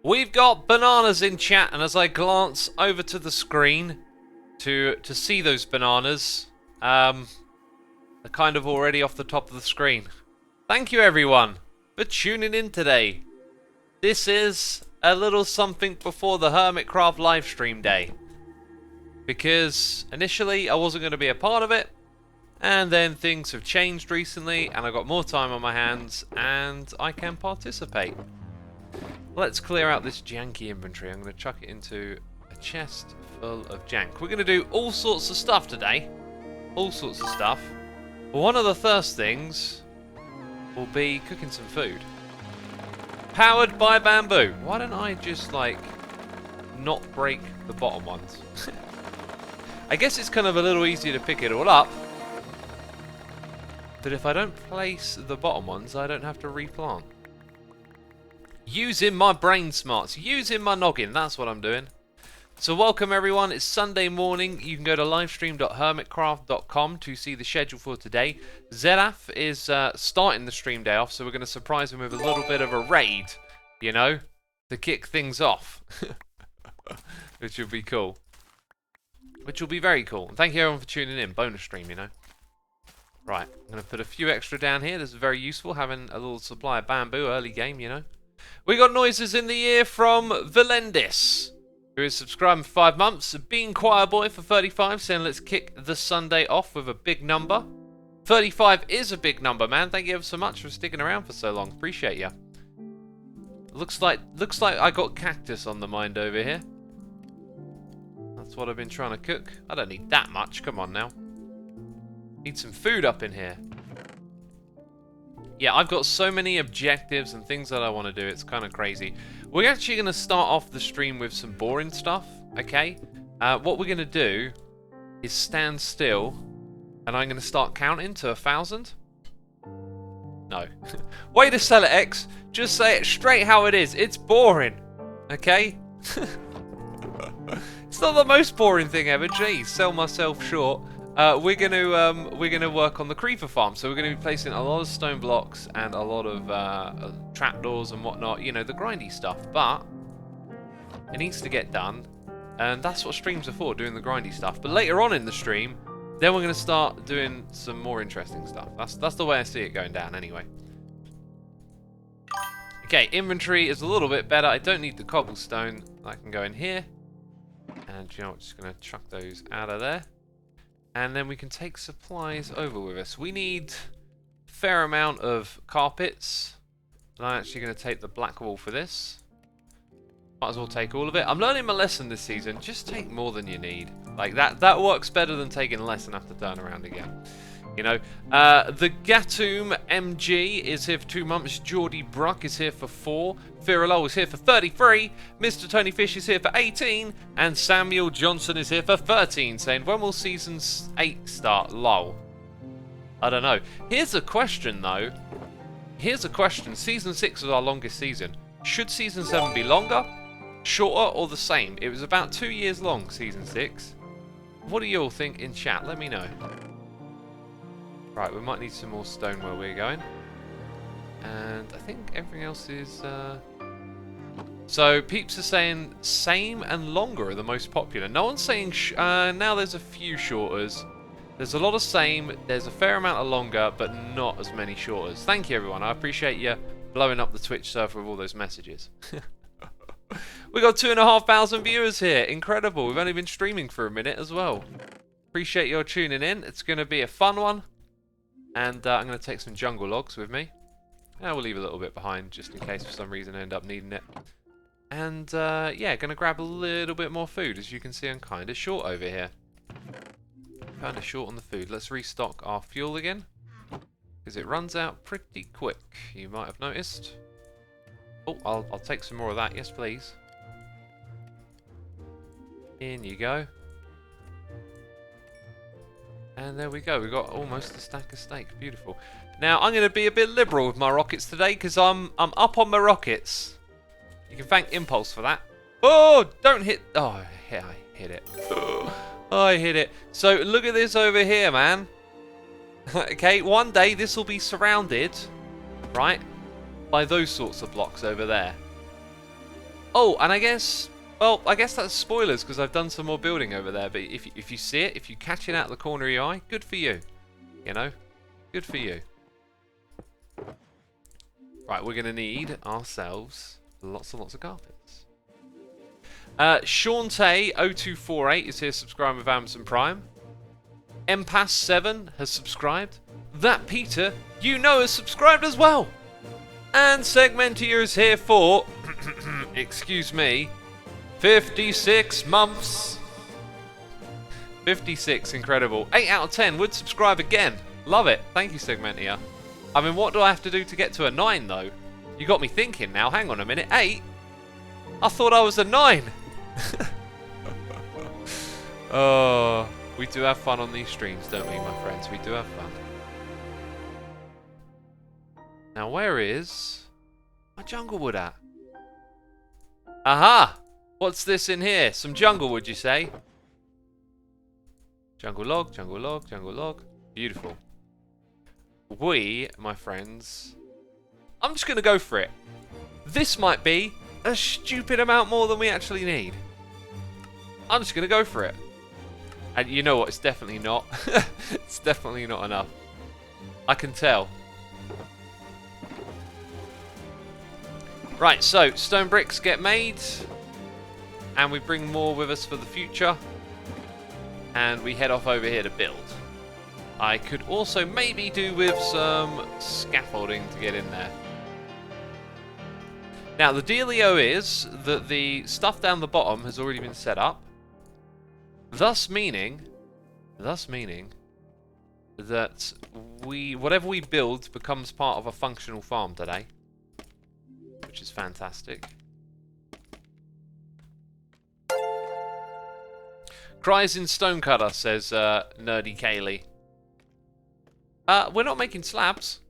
We've got bananas in chat, and as I glance over to the screen to see those bananas, they're kind of already off the top of the screen. Thank you everyone for tuning in today. This is a little something before the Hermitcraft livestream day. Because initially I wasn't going to be a part of it, and then things have changed recently and I've got more time on my hands and I can participate. Let's clear out this janky inventory. I'm going to chuck it into a chest full of jank. We're going to do all sorts of stuff today. All sorts of stuff. But one of the first things will be cooking some food. Powered by bamboo. Why don't I just, like, not break the bottom ones? I guess it's kind of a little easier to pick it all up. But if I don't place the bottom ones, I don't have to replant. Using my brain smarts, using my noggin, that's what I'm doing. So welcome everyone, it's Sunday morning. You can go to livestream.hermitcraft.com to see the schedule for today. Zeraf is starting the stream day off, so we're going to surprise him with a little bit of a raid, you know, to kick things off. Which will be cool. Which will be very cool. And thank you everyone for tuning in, bonus stream, you know. Right, I'm going to put a few extra down here. This is very useful, having a little supply of bamboo early game, you know. We got noises in the ear from Valendis, who is subscribing for 5 months. Being Choir Boy for 35, saying let's kick the Sunday off with a big number. 35 is a big number, man. Thank you ever so much for sticking around for so long. Appreciate you. Looks like I got cactus on the mind over here. That's what I've been trying to cook. I don't need that much. Come on now. Need some food up in here. Yeah, I've got so many objectives and things that I want to do. It's kind of crazy. We're actually going to start off the stream with some boring stuff, okay? What we're going to do is stand still, and I'm going to start counting to 1,000. No. Way to sell it, X. Just say it straight how it is. It's boring, okay? It's not the most boring thing ever. Jeez, sell myself short. We're gonna work on the creeper farm, so we're gonna be placing a lot of stone blocks and a lot of trapdoors and whatnot. You know, the grindy stuff. But it needs to get done, and that's what streams are for, doing the grindy stuff. But later on in the stream, then we're gonna start doing some more interesting stuff. That's the way I see it going down, anyway. Okay, inventory is a little bit better. I don't need the cobblestone. I can go in here, and you know, I'm just gonna chuck those out of there. And then we can take supplies over with us. We need a fair amount of carpets. And I'm actually going to take the black wool for this. Might as well take all of it. I'm learning my lesson this season. Just take more than you need. Like, that works better than taking less and have to turn around again. You know, the Gatum MG is here for 2 months. Geordie Bruck is here for 4. Firalo is here for 33. Mr. Tony Fish is here for 18. And Samuel Johnson is here for 13. Saying, when will Season 8 start? Lol. I don't know. Here's a question, though. Here's a question. Season 6 was our longest season. Should Season 7 be longer, shorter, or the same? It was about 2 years long, Season 6. What do you all think in chat? Let me know. Right, we might need some more stone where we're going. And I think everything else is... So, peeps are saying same and longer are the most popular. No one's saying... now there's a few shorters. There's a lot of same, there's a fair amount of longer, but not as many shorters. Thank you, everyone. I appreciate you blowing up the Twitch server with all those messages. We got 2,500 viewers here. Incredible. We've only been streaming for a minute as well. Appreciate your tuning in. It's going to be a fun one. And I'm going to take some jungle logs with me. We'll leave a little bit behind just in case for some reason I end up needing it. And yeah, going to grab a little bit more food. As you can see, I'm kind of short over here. Kind of short on the food. Let's restock our fuel again. Because it runs out pretty quick. You might have noticed. Oh, I'll take some more of that. Yes, please. In you go. And there we go, we got almost a stack of steak. Beautiful. Now, I'm going to be a bit liberal with my rockets today because I'm up on my rockets. You can thank Impulse for that. Oh, don't hit... Oh, I hit it. Oh, I hit it. So, look at this over here, man. Okay, one day this will be surrounded, right, by those sorts of blocks over there. Oh, and I guess... Well, I guess that's spoilers because I've done some more building over there. But if you see it, if you catch it out of the corner of your eye, good for you. You know? Good for you. Right, we're going to need ourselves lots and lots of carpets. Shante0248 is here subscribing with Amazon Prime. Empass7 has subscribed. That Peter, you know, has subscribed as well. And Segmentier is here for, excuse me, 56 months. 56, incredible. 8 out of 10 would subscribe again. Love it. Thank you, Segmentier. I mean, what do I have to do to get to a 9, though? You got me thinking now. Hang on a minute. 8? I thought I was a 9. Oh, we do have fun on these streams, don't we, my friends? We do have fun. Now, where is my jungle wood at? Aha! What's this in here? Some jungle wood, you say? Jungle log, jungle log, jungle log. Beautiful. We, my friends... I'm just going to go for it. This might be a stupid amount more than we actually need. I'm just going to go for it. And you know what? It's definitely not. It's definitely not enough. I can tell. Right, so stone bricks get made. And we bring more with us for the future. And we head off over here to build. I could also maybe do with some scaffolding to get in there. Now, the dealio is that the stuff down the bottom has already been set up. Thus meaning that whatever we build becomes part of a functional farm today. Which is fantastic. Cries in Stonecutter, says Nerdy Kaylee. We're not making slabs.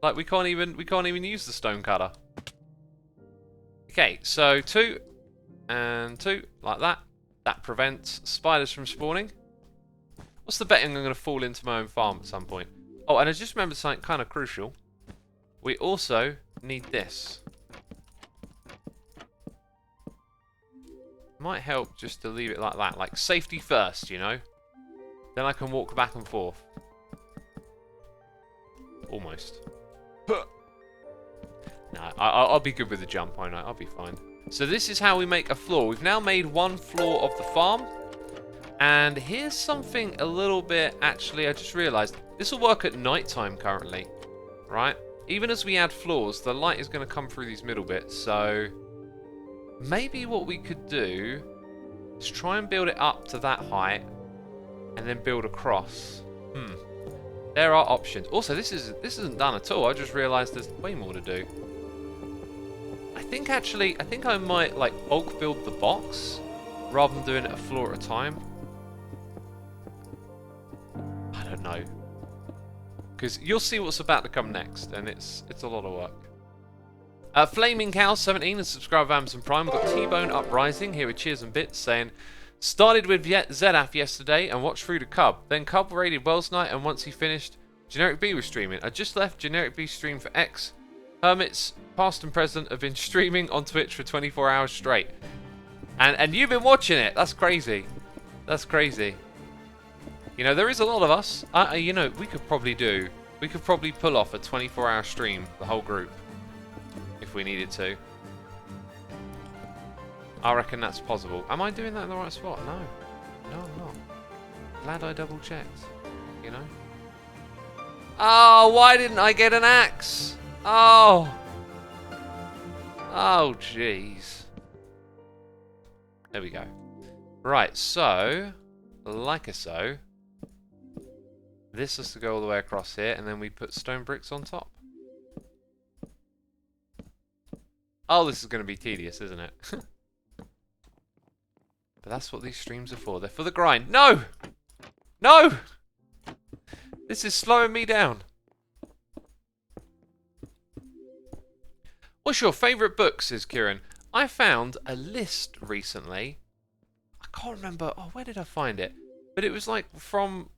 Like we can't even use the stonecutter. Okay, so 2 and 2 like that. That prevents spiders from spawning. What's the betting I'm going to fall into my own farm at some point? Oh, and I just remembered something kind of crucial. We also need this. Might help just to leave it like that, like safety first, you know. Then I can walk back and forth. Almost. No, I'll be good with the jump, won't I? I'll be fine. So this is how we make a floor. We've now made one floor of the farm. And here's something a little bit... Actually, I just realised. This will work at night time currently. Right? Even as we add floors, the light is going to come through these middle bits. So maybe what we could do is try and build it up to that height. And then build across. There are options. Also, this isn't done at all. I just realised there's way more to do. I think I might like bulk build the box rather than doing it a floor at a time. I don't know. Because you'll see what's about to come next, and it's a lot of work. Flaming Cow 17 has subscribed to Amazon Prime. We've got T-Bone Uprising here with cheers and bits saying, started with Zedaf yesterday and watched through to Cub. Then Cub raided Wells Night, and once he finished, Generic B was streaming. I just left Generic B stream for X. Hermits, past and present, have been streaming on Twitch for 24 hours straight. And you've been watching it. That's crazy. That's crazy. You know, there is a lot of us. You know, we could probably pull off a 24-hour stream, the whole group, if we needed to. I reckon that's possible. Am I doing that in the right spot? No. No, I'm not. Glad I double checked. You know? Oh, why didn't I get an axe? Oh. Oh, jeez. There we go. Right, so, like so, this has to go all the way across here, and then we put stone bricks on top. Oh, this is going to be tedious, isn't it? But that's what these streams are for. They're for the grind. No! No! This is slowing me down. What's your favourite book, says Kieran? I found a list recently. I can't remember. Oh, where did I find it? But it was like from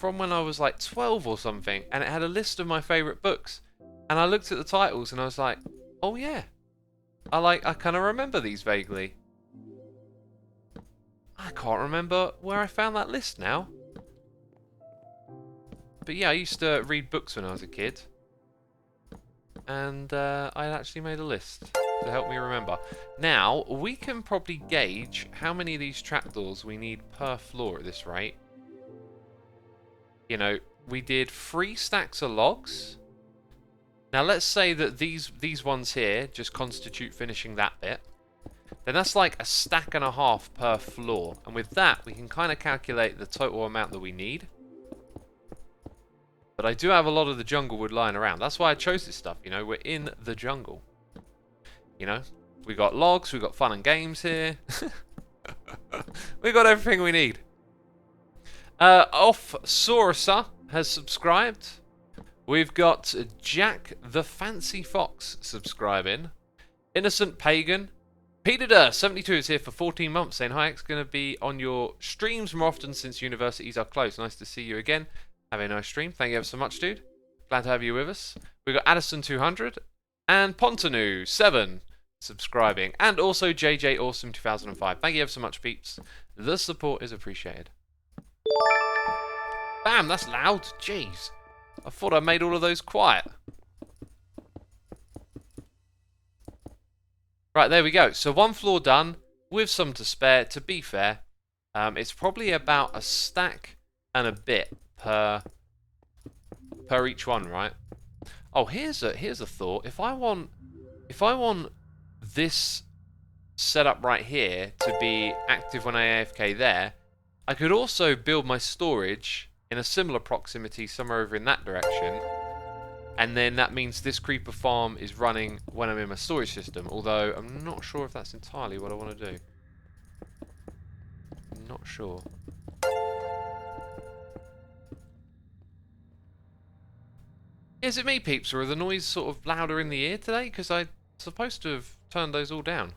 when I was like 12 or something. And it had a list of my favourite books. And I looked at the titles and I was like, oh yeah. I kind of remember these vaguely. I can't remember where I found that list now. But yeah, I used to read books when I was a kid. And I actually made a list to help me remember. Now, we can probably gauge how many of these trapdoors we need per floor at this rate. You know, we did 3 stacks of logs. Now, let's say that these ones here just constitute finishing that bit. Then that's like a stack and a half per floor. And with that, we can kind of calculate the total amount that we need. But I do have a lot of the jungle wood lying around. That's why I chose this stuff, you know. We're in the jungle. You know, we got logs, we got fun and games here. We got everything we need. Off Saurusa has subscribed. We've got Jack the Fancy Fox subscribing. Innocent Pagan. Peter 72 is here for 14 months saying, hi, it's going to be on your streams more often since universities are closed. Nice to see you again. Have a nice stream. Thank you ever so much, dude. Glad to have you with us. We've got Addison 200 and Pontanu 7 subscribing. And also JJ Awesome 2005. Thank you ever so much, peeps. The support is appreciated. Bam, that's loud. Jeez. I thought I made all of those quiet. Right, there we go. So 1 floor done with some to spare. To be fair, it's probably about a stack and a bit per each one, right? Oh, here's a thought. If I want this setup right here to be active when I AFK there, I could also build my storage in a similar proximity somewhere over in that direction. And then that means this creeper farm is running when I'm in my storage system. Although, I'm not sure if that's entirely what I want to do. I'm not sure. Is it me, peeps, or are the noise sort of louder in the ear today? Because I'm supposed to have turned those all down.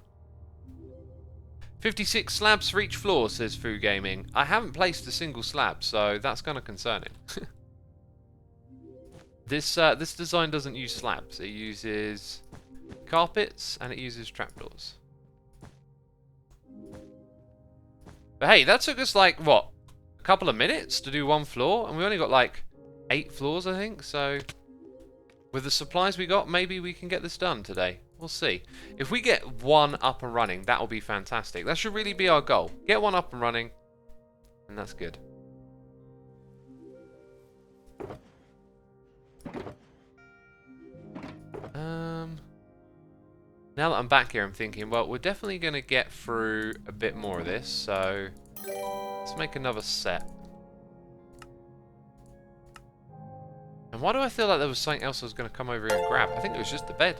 56 slabs for each floor, says Foo Gaming. I haven't placed a single slab, so that's kind of concerning. This design doesn't use slabs. It uses carpets and it uses trapdoors. But hey, that took us like, what, a couple of minutes to do 1 floor? And we only got like 8 floors, I think. So with the supplies we got, maybe we can get this done today. We'll see. If we get 1 up and running, that will be fantastic. That should really be our goal. Get 1 up and running, and that's good. Now that I'm back here, I'm thinking, well, we're definitely going to get through a bit more of this, so let's make another set. And why do I feel like there was something else I was going to come over here and grab? I think it was just the bed.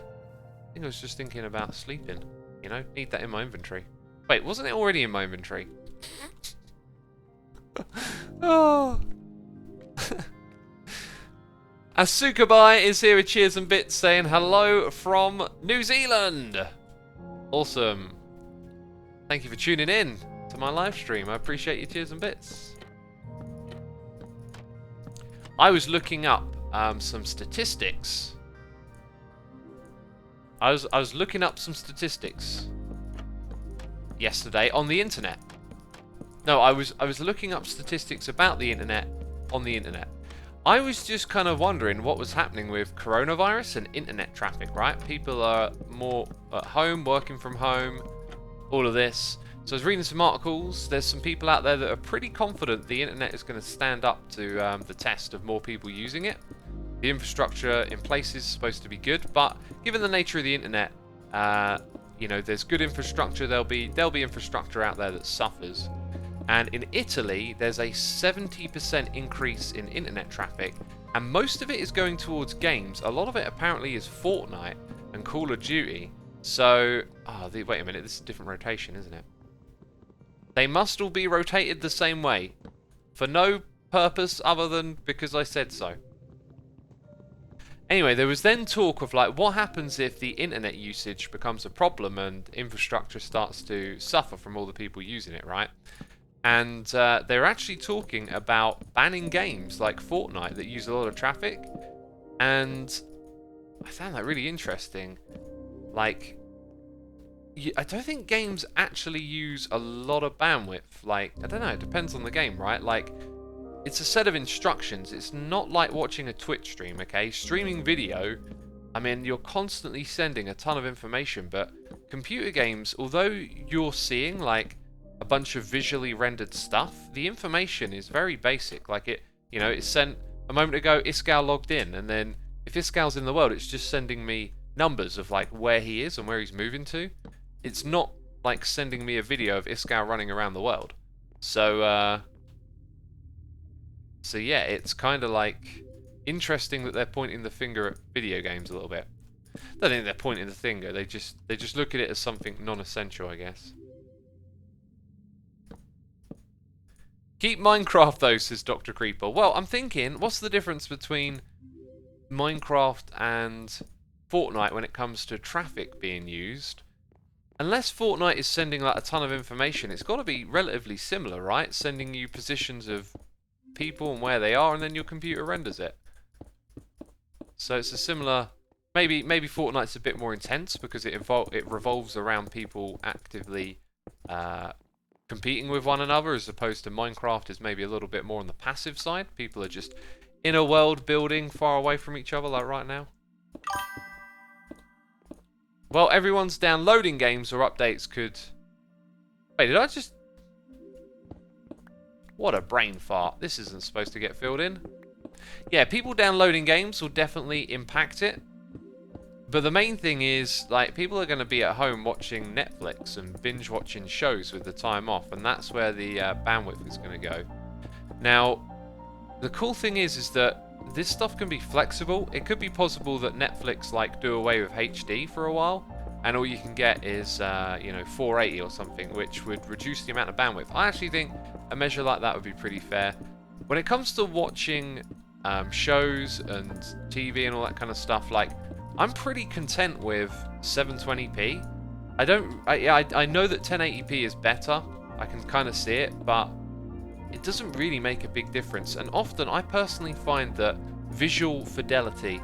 I think I was just thinking about sleeping. You know, need that in my inventory. Wait, wasn't it already in my inventory? Oh. Asukabai is here with cheers and bits saying hello from New Zealand. Awesome. Thank you for tuning in to my live stream. I appreciate your cheers and bits. I was looking up some statistics. I was looking up some statistics yesterday on the internet. No, I was looking up statistics about the internet on the internet. I was just kind of wondering what was happening with coronavirus and internet traffic, right? People are more at home, working from home, all of this. So I was reading some articles. There's some people out there that are pretty confident the internet is going to stand up to the test of more people using it. The infrastructure in place is supposed to be good, but given the nature of the internet, you know, there's good infrastructure. There'll be infrastructure out there that suffers. And in Italy, there's a 70% increase in internet traffic, and most of it is going towards games. A lot of it apparently is Fortnite and Call of Duty. So, wait a minute, this is a different rotation, isn't it? They must all be rotated the same way, for no purpose other than because I said so. Anyway, there was then talk of like, what happens if the internet usage becomes a problem and infrastructure starts to suffer from all the people using it, right? And they're actually talking about banning games like Fortnite that use a lot of traffic. And I found that really interesting. Like, I don't think games actually use a lot of bandwidth. Like, I don't know, it depends on the game, right? Like, it's a set of instructions. It's not like watching a Twitch stream, okay? Streaming video, I mean, you're constantly sending a ton of information, but computer games, although you're seeing, like, a bunch of visually rendered stuff, the information is very basic. Like, it's sent a moment ago, Iskall logged in, and then if Iskall's in the world, it's just sending me numbers of, like, where he is and where he's moving to. It's not like sending me a video of Iskall running around the world. So yeah, it's kind of like interesting that they're pointing the finger at video games a little bit. I don't think they're pointing the finger. They just look at it as something non-essential, I guess. Keep Minecraft though, says Dr. Creeper. Well, I'm thinking, what's the difference between Minecraft and Fortnite when it comes to traffic being used? Unless Fortnite is sending like a ton of information, it's got to be relatively similar, right? Sending you positions of people and where they are, and then your computer renders it. So it's a similar. Maybe Fortnite's a bit more intense because it revolves around people actively competing with one another, as opposed to Minecraft is maybe a little bit more on the passive side. People are just in a world building far away from each other, like right now. Well, everyone's downloading games or updates could... Wait, did I just... What a brain fart. This isn't supposed to get filled in. Yeah, people downloading games will definitely impact it. But the main thing is, like, people are going to be at home watching Netflix and binge watching shows with the time off, and that's where the bandwidth is going to go. Now, the cool thing is that this stuff can be flexible. It could be possible that Netflix, like, do away with HD for a while, and all you can get is, 480 or something, which would reduce the amount of bandwidth. I actually think a measure like that would be pretty fair. When it comes to watching shows and TV and all that kind of stuff, like, I'm pretty content with 720p. I know that 1080p is better. I can kind of see it, but it doesn't really make a big difference. And often, I personally find that visual fidelity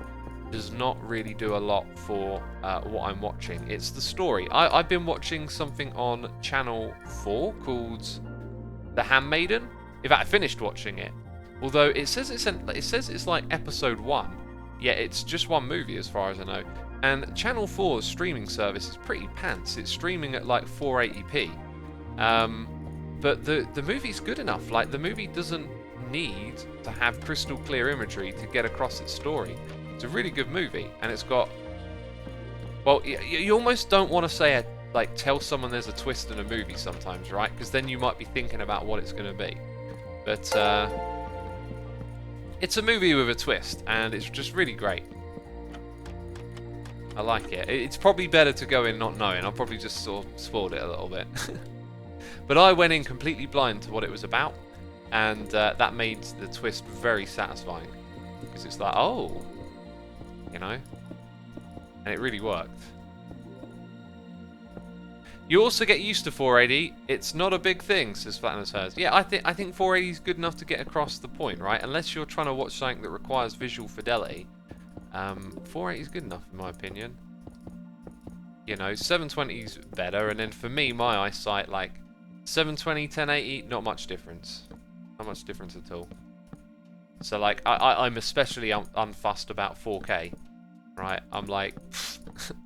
does not really do a lot for what I'm watching. It's the story. I've been watching something on Channel 4 called The Handmaiden. In fact, I finished watching it. Although it says it's like episode 1. Yeah, it's just one movie as far as I know. And Channel 4's streaming service is pretty pants. It's streaming at like 480p. But the movie's good enough. Like, the movie doesn't need to have crystal clear imagery to get across its story. It's a really good movie, and it's got... Well, you almost don't want to say tell someone there's a twist in a movie sometimes, right? Because then you might be thinking about what it's going to be. But it's a movie with a twist, and it's just really great. I like it. It's probably better to go in not knowing. I'll probably just sort of spoiled it a little bit. But I went in completely blind to what it was about, and that made the twist very satisfying. Because it's like, oh, you know, and it really worked. You also get used to 480. It's not a big thing, says Flatness Hers. Yeah, I think 480 is good enough to get across the point, right? Unless you're trying to watch something that requires visual fidelity, 480 is good enough in my opinion. You know, 720 is better, and then for me, my eyesight, like 720, 1080, not much difference. Not much difference at all. So like, I'm especially unfussed about 4K, right? I'm like,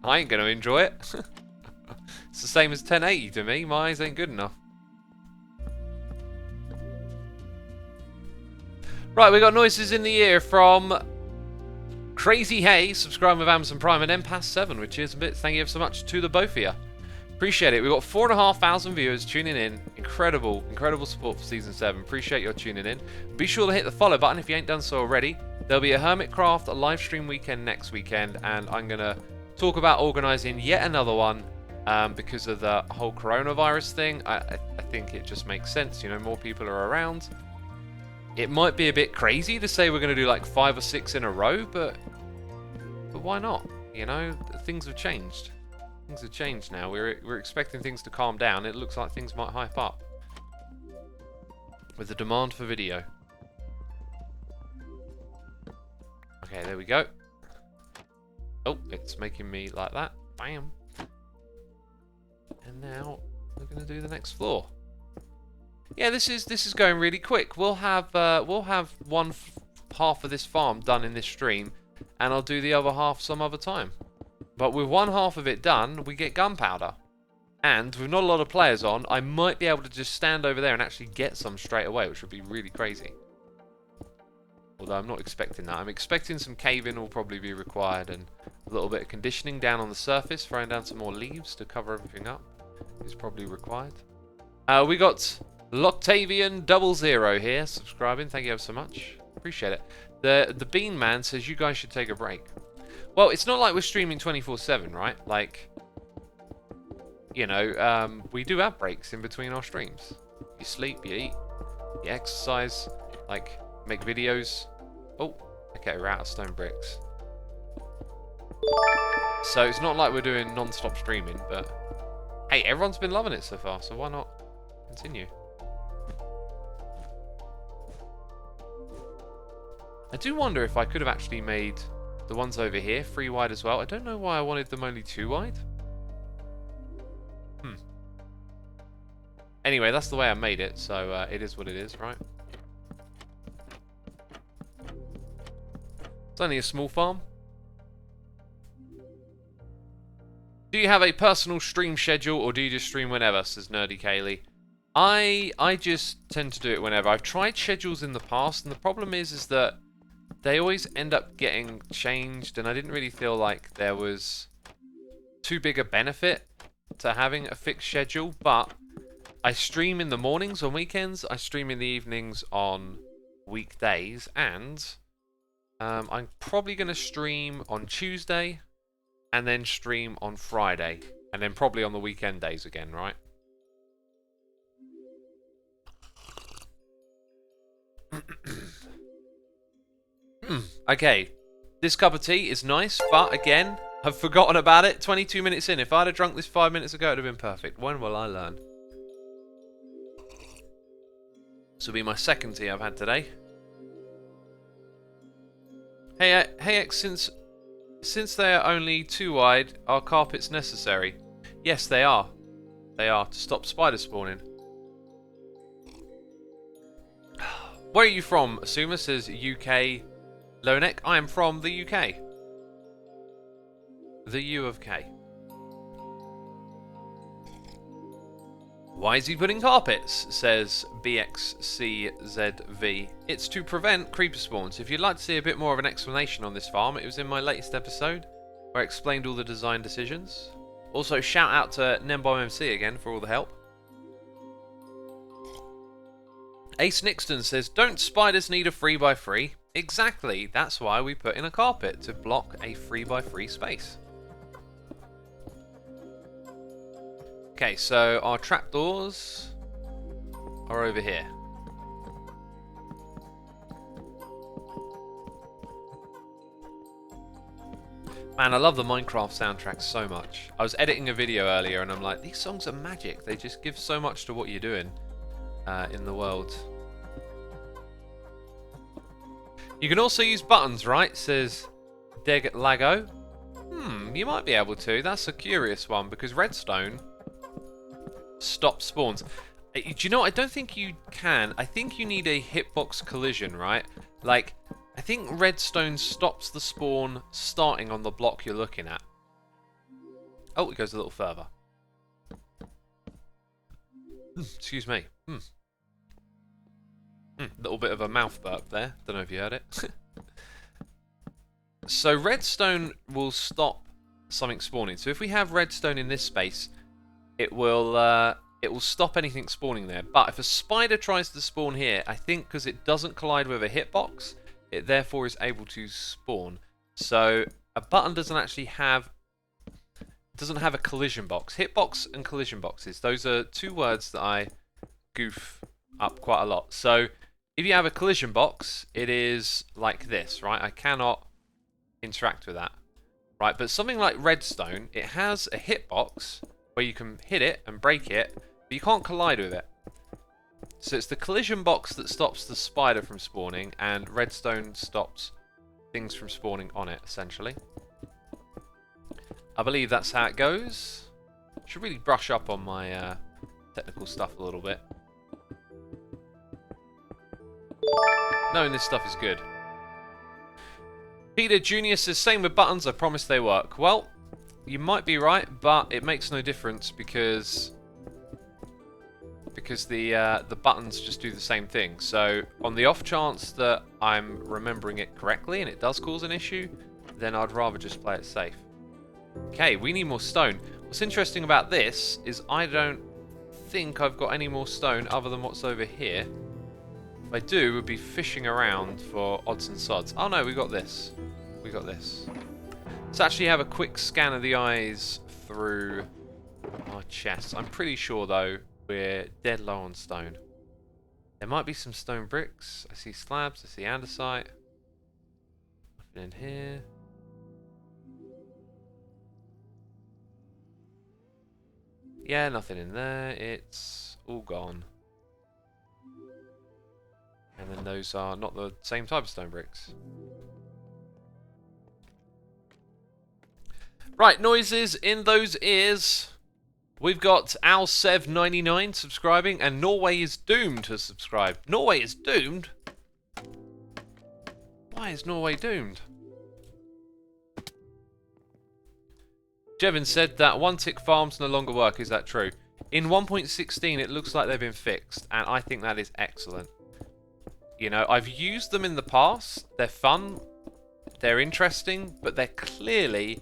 I ain't gonna enjoy it. It's the same as 1080 to me. My eyes ain't good enough. Right, we got noises in the ear from Crazy Hay, subscribing with Amazon Prime, and Empass7, which is a bit. Thank you ever so much to the both of you. Appreciate it. We've got 4,500 viewers tuning in. Incredible, incredible support for Season 7. Appreciate your tuning in. Be sure to hit the follow button if you ain't done so already. There'll be a Hermitcraft live stream weekend next weekend, and I'm going to talk about organising yet another one because of the whole coronavirus thing. I think it just makes sense. You know, more people are around. It might be a bit crazy to say we're going to do like 5 or 6 in a row, but why not? You know, things have changed. Things have changed now. We're expecting things to calm down. It looks like things might hype up with the demand for video. Okay, there we go. Oh, it's making me like that. Bam. And now we're going to do the next floor. Yeah, this is going really quick. We'll have half of this farm done in this stream, and I'll do the other half some other time. But with one half of it done, we get gunpowder. And with not a lot of players on, I might be able to just stand over there and actually get some straight away, which would be really crazy. Although I'm not expecting that. I'm expecting some caving will probably be required, and a little bit of conditioning down on the surface, throwing down some more leaves to cover everything up is probably required. We got Loctavian00 here subscribing. Thank you ever so much. Appreciate it. The Bean Man says you guys should take a break. Well, it's not like we're streaming 24/7, right? Like, you know, we do have breaks in between our streams. You sleep, you eat, you exercise, like, make videos. Oh, okay, we're out of stone bricks. So it's not like we're doing non-stop streaming, but hey, everyone's been loving it so far, so why not continue? I do wonder if I could have actually made the ones over here 3 wide as well. I don't know why I wanted them only 2 wide. Anyway, that's the way I made it, so it is what it is, right? It's only a small farm. Do you have a personal stream schedule, or do you just stream whenever, says Nerdy Kaylee? I just tend to do it whenever. I've tried schedules in the past, and the problem is that they always end up getting changed, and I didn't really feel like there was too big a benefit to having a fixed schedule. But I stream in the mornings on weekends, I stream in the evenings on weekdays, and I'm probably going to stream on Tuesday, and then stream on Friday, and then probably on the weekend days again, right? Okay, this cup of tea is nice, but again, I've forgotten about it 22 minutes in. If I'd have drunk this 5 minutes ago, it would have been perfect. When will I learn? This will be my second tea I've had today. Hey X, since they are only 2 wide, are carpets necessary? Yes, they are. They are, to stop spider spawning. Where are you from? Asuma says UK. Loneck, I am from the UK. The U of K. Why is he putting carpets? Says BXCZV. It's to prevent creeper spawns. If you'd like to see a bit more of an explanation on this farm, it was in my latest episode where I explained all the design decisions. Also, shout out to NemBombMC again for all the help. Ace Nixton says, don't spiders need a 3x3? Exactly, that's why we put in a carpet, to block a 3x3 space. Okay, so our trapdoors are over here. Man, I love the Minecraft soundtrack so much. I was editing a video earlier and I'm like, these songs are magic. They just give so much to what you're doing in the world. You can also use buttons, right? Says Deg Lago. You might be able to. That's a curious one because redstone stops spawns. Do you know what? I don't think you can. I think you need a hitbox collision, right? Like, I think redstone stops the spawn starting on the block you're looking at. Oh, it goes a little further. Excuse me. Little bit of a mouth burp there. Don't know if you heard it. So redstone will stop something spawning. So if we have redstone in this space, it will stop anything spawning there. But if a spider tries to spawn here, I think because it doesn't collide with a hitbox, it therefore is able to spawn. So a button doesn't actually have a collision box. Hitbox and collision boxes. Those are 2 words that I goof up quite a lot. So if you have a collision box, it is like this, right? I cannot interact with that, right? But something like redstone, it has a hitbox where you can hit it and break it, but you can't collide with it. So it's the collision box that stops the spider from spawning, and redstone stops things from spawning on it, essentially. I believe that's how it goes. Should really brush up on my technical stuff a little bit. Knowing this stuff is good. Peter Jr. says, same with buttons, I promise they work. Well, you might be right, but it makes no difference because the buttons just do the same thing. So on the off chance that I'm remembering it correctly and it does cause an issue, then I'd rather just play it safe. Okay, we need more stone. What's interesting about this is I don't think I've got any more stone other than what's over here. If I do, we'd be fishing around for odds and sods. Oh no, we got this. We got this. Let's actually have a quick scan of the eyes through our chests. I'm pretty sure though we're dead low on stone. There might be some stone bricks. I see slabs, I see andesite. Nothing in here. Yeah, nothing in there. It's all gone. And then those are not the same type of stone bricks. Right, noises in those ears. We've got Alsev99 subscribing, and Norway is doomed to subscribe. Norway is doomed? Why is Norway doomed? Jevin said that one-tick farms no longer work. Is that true? In 1.16, it looks like they've been fixed, and I think that is excellent. You know, I've used them in the past. They're fun. They're interesting, but they're clearly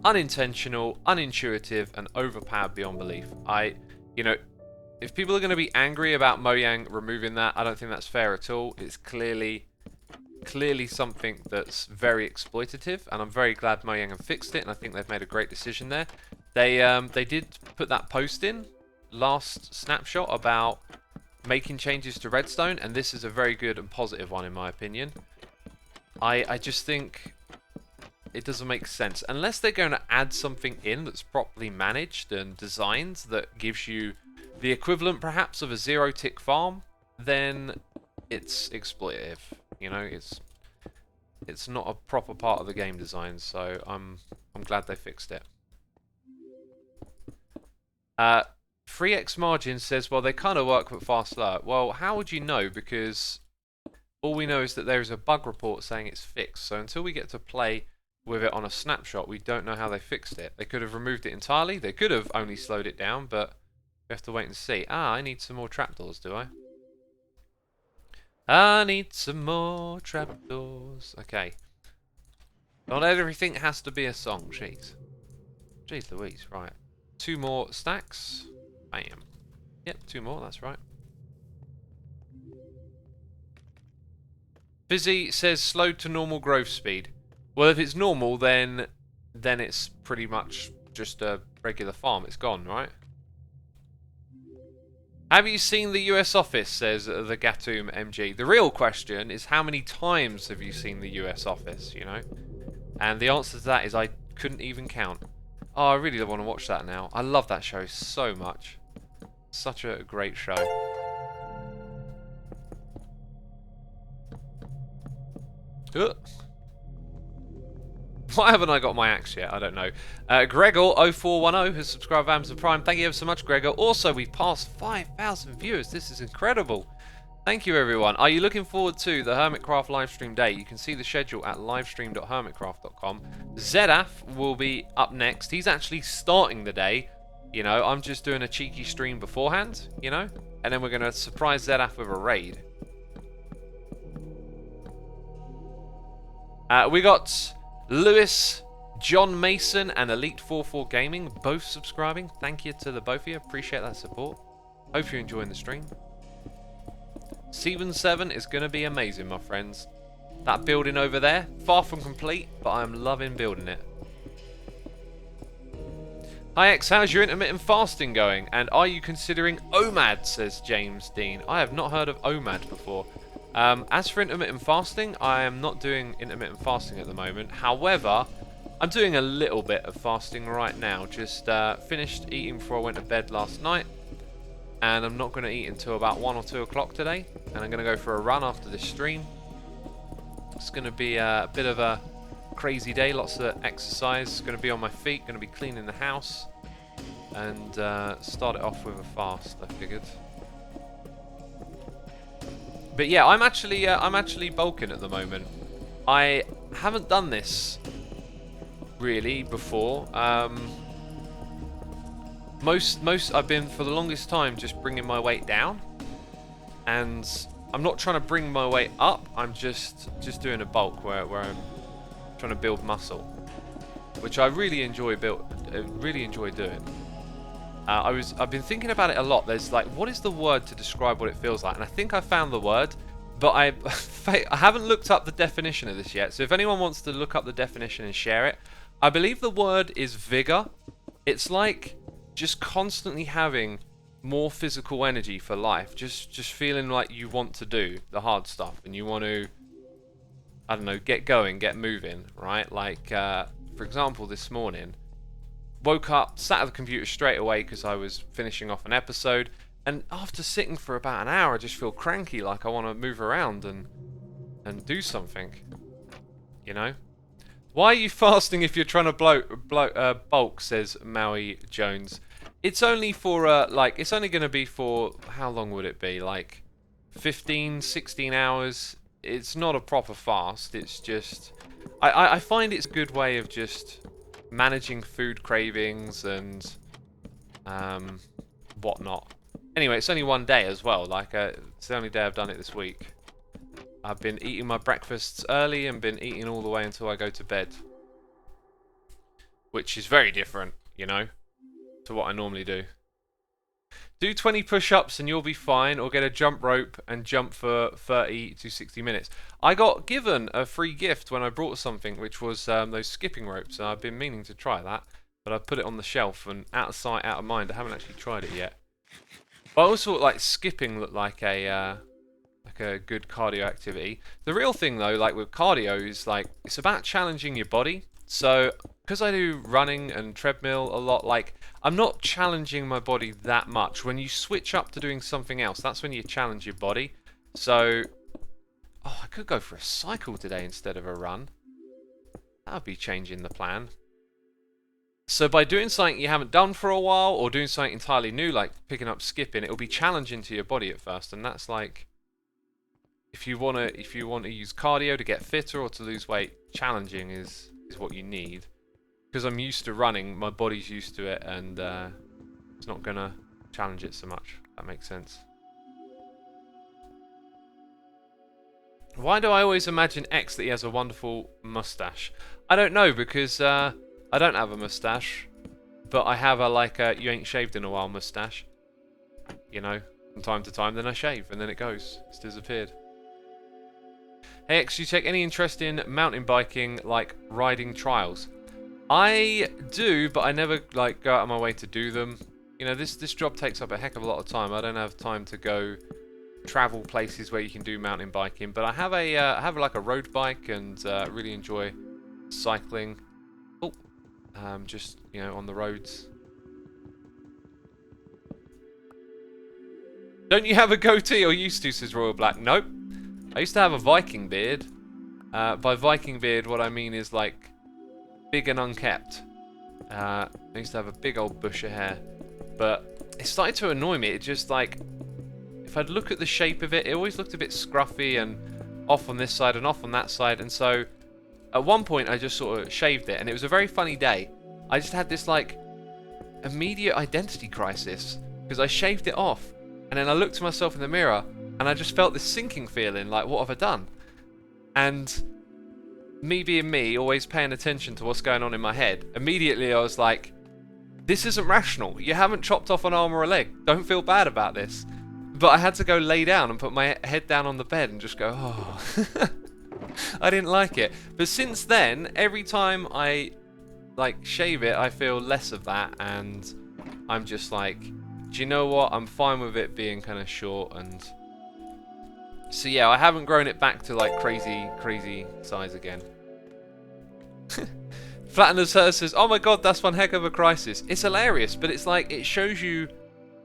unintentional, unintuitive, and overpowered beyond belief. You know, if people are going to be angry about Mojang removing that, I don't think that's fair at all. It's clearly something that's very exploitative, and I'm very glad Mojang have fixed it, and I think they've made a great decision there. They did put that post in last snapshot about making changes to redstone, and this is a very good and positive one in my opinion. I just think it doesn't make sense unless they're going to add something in that's properly managed and designed that gives you the equivalent perhaps of a zero-tick farm. Then it's exploitative. You know, it's not a proper part of the game design. So I'm glad they fixed it. 3x Margin says, well, they kind of work but far slower. Well, how would you know? Because all we know is that there is a bug report saying it's fixed. So until we get to play with it on a snapshot, we don't know how they fixed it. They could have removed it entirely. They could have only slowed it down, but we have to wait and see. Ah, I need some more trapdoors, do I? I need some more trapdoors. Okay. Not everything has to be a song. Jeez. Jeez Louise. Right. 2 more stacks. Bam. Yep, 2 more. That's right. Fizzy says slowed to normal growth speed. Well, if it's normal, then it's pretty much just a regular farm. It's gone, right? Have you seen the US office, says the Gatum MG. The real question is how many times have you seen the US office, you know? And the answer to that is I couldn't even count. Oh, I really want to watch that now. I love that show so much. Such a great show. Why haven't I got my axe yet? I don't know. Gregor0410 has subscribed to Amazon Prime. Thank you ever so much, Gregor. Also, we passed 5,000 viewers. This is incredible. Thank you, everyone. Are you looking forward to the Hermitcraft livestream day? You can see the schedule at livestream.hermitcraft.com. Zedaf will be up next. He's actually starting the day. You know, I'm just doing a cheeky stream beforehand, you know? And then we're going to surprise Zedaf with a raid. We got Lewis, John Mason, and Elite44 Gaming both subscribing. Thank you to the both of you. Appreciate that support. Hope you're enjoying the stream. Season 7 is going to be amazing, my friends. That building over there, far from complete, but I'm loving building it. Hi X, how's your intermittent fasting going? And are you considering OMAD, says James Dean. I have not heard of OMAD before. As for intermittent fasting, I am not doing intermittent fasting at the moment. However, I'm doing a little bit of fasting right now. Just finished eating before I went to bed last night. And I'm not going to eat until about 1 or 2 o'clock today. And I'm going to go for a run after this stream. It's going to be a bit of a crazy day. Lots of exercise. Going to be on my feet. Going to be cleaning the house. and start it off with a fast, I figured. But yeah, I'm actually bulking at the moment. I haven't done this really before. Most I've been for the longest time just bringing my weight down, and I'm not trying to bring my weight up. I'm just doing a bulk where I'm trying to build muscle, which I really enjoy doing. I've been thinking about it a lot. There's like, what is the word to describe what it feels like? And I think I found the word, but I haven't looked up the definition of this yet. So if anyone wants to look up the definition and share it, I believe the word is vigor. It's like just constantly having more physical energy for life. Just feeling like you want to do the hard stuff and you want to, I don't know, get going, get moving, right? Like, for example, this morning, woke up, sat at the computer straight away because I was finishing off an episode, and after sitting for about an hour, I just feel cranky, like I want to move around and do something, you know? Why are you fasting if you're trying to bulk, says Maui Jones. It's only for, it's only going to be for, how long would it be? Like 15, 16 hours. It's not a proper fast. It's just, I find it's a good way of just managing food cravings and whatnot. Anyway, it's only one day as well. Like, it's the only day I've done it this week. I've been eating my breakfasts early and been eating all the way until I go to bed, which is very different, you know, to what I normally do. Do 20 push-ups and you'll be fine, or get a jump rope and jump for 30 to 60 minutes. I got given a free gift when I brought something, which was those skipping ropes, and I've been meaning to try that, but I put it on the shelf, and out of sight, out of mind. I haven't actually tried it yet. But I also thought like skipping looked like a good cardio activity. The real thing though, like with cardio, is like it's about challenging your body. So because I do running and treadmill a lot, like I'm not challenging my body that much. When you switch up to doing something else, that's when you challenge your body. So, oh, I could go for a cycle today instead of a run. That would be changing the plan. So by doing something you haven't done for a while, or doing something entirely new, like picking up skipping, it'll be challenging to your body at first, and that's like, if you want to use cardio to get fitter or to lose weight, challenging is what you need. Because I'm used to running, my body's used to it, and it's not gonna challenge it so much. That makes sense. Why do I always imagine X that he has a wonderful mustache? I don't know, because I don't have a mustache, but I have a you ain't shaved in a while mustache. You know, from time to time, then I shave, and then it goes. It's disappeared. Hey X, do you take any interest in mountain biking, like riding trials? I do, but I never like go out of my way to do them. You know, this job takes up a heck of a lot of time. I don't have time to go travel places where you can do mountain biking. But I have like a road bike, and really enjoy cycling. Oh, just you know, on the roads. Don't you have a goatee, or used to? Says Royal Black. Nope. I used to have a Viking beard. By Viking beard, what I mean is like big and unkept. I used to have a big old bush of hair, but it started to annoy me. It just like, if I'd look at the shape of it, it always looked a bit scruffy and off on this side and off on that side. And so at one point I just sort of shaved it, and it was a very funny day. I just had this like immediate identity crisis because I shaved it off, and then I looked at myself in the mirror and I just felt this sinking feeling like, what have I done? And me being me, always paying attention to what's going on in my head, immediately I was like, this isn't rational. You haven't chopped off an arm or a leg. Don't feel bad about this. But I had to go lay down and put my head down on the bed and just go, oh. I didn't like it. But since then, every time I like shave it, I feel less of that, and I'm just like, do you know what? I'm fine with it being kind of short. And so yeah, I haven't grown it back to like crazy size again. Flatteners Her says, oh my god, that's one heck of a crisis. It's hilarious, but it's like, it shows you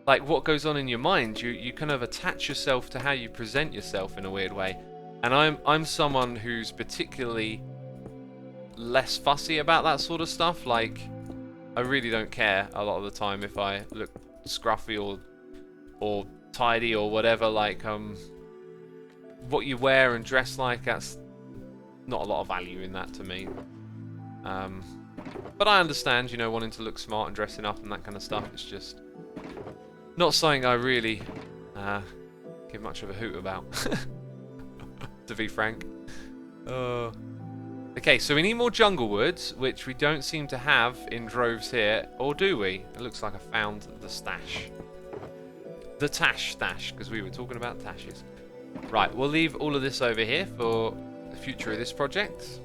like what goes on in your mind. You kind of attach yourself to how you present yourself in a weird way. And I'm someone who's particularly less fussy about that sort of stuff. Like, I really don't care a lot of the time if I look scruffy or tidy or whatever. Like what you wear and dress like, that's not a lot of value in that to me. But I understand, you know, wanting to look smart and dressing up and that kind of stuff. It's just not something I really give much of a hoot about, to be frank. Okay, so we need more jungle woods, which we don't seem to have in droves here, or do we? It looks like I found the stash. The tash stash, because we were talking about tashes. Right, we'll leave all of this over here for the future of this project.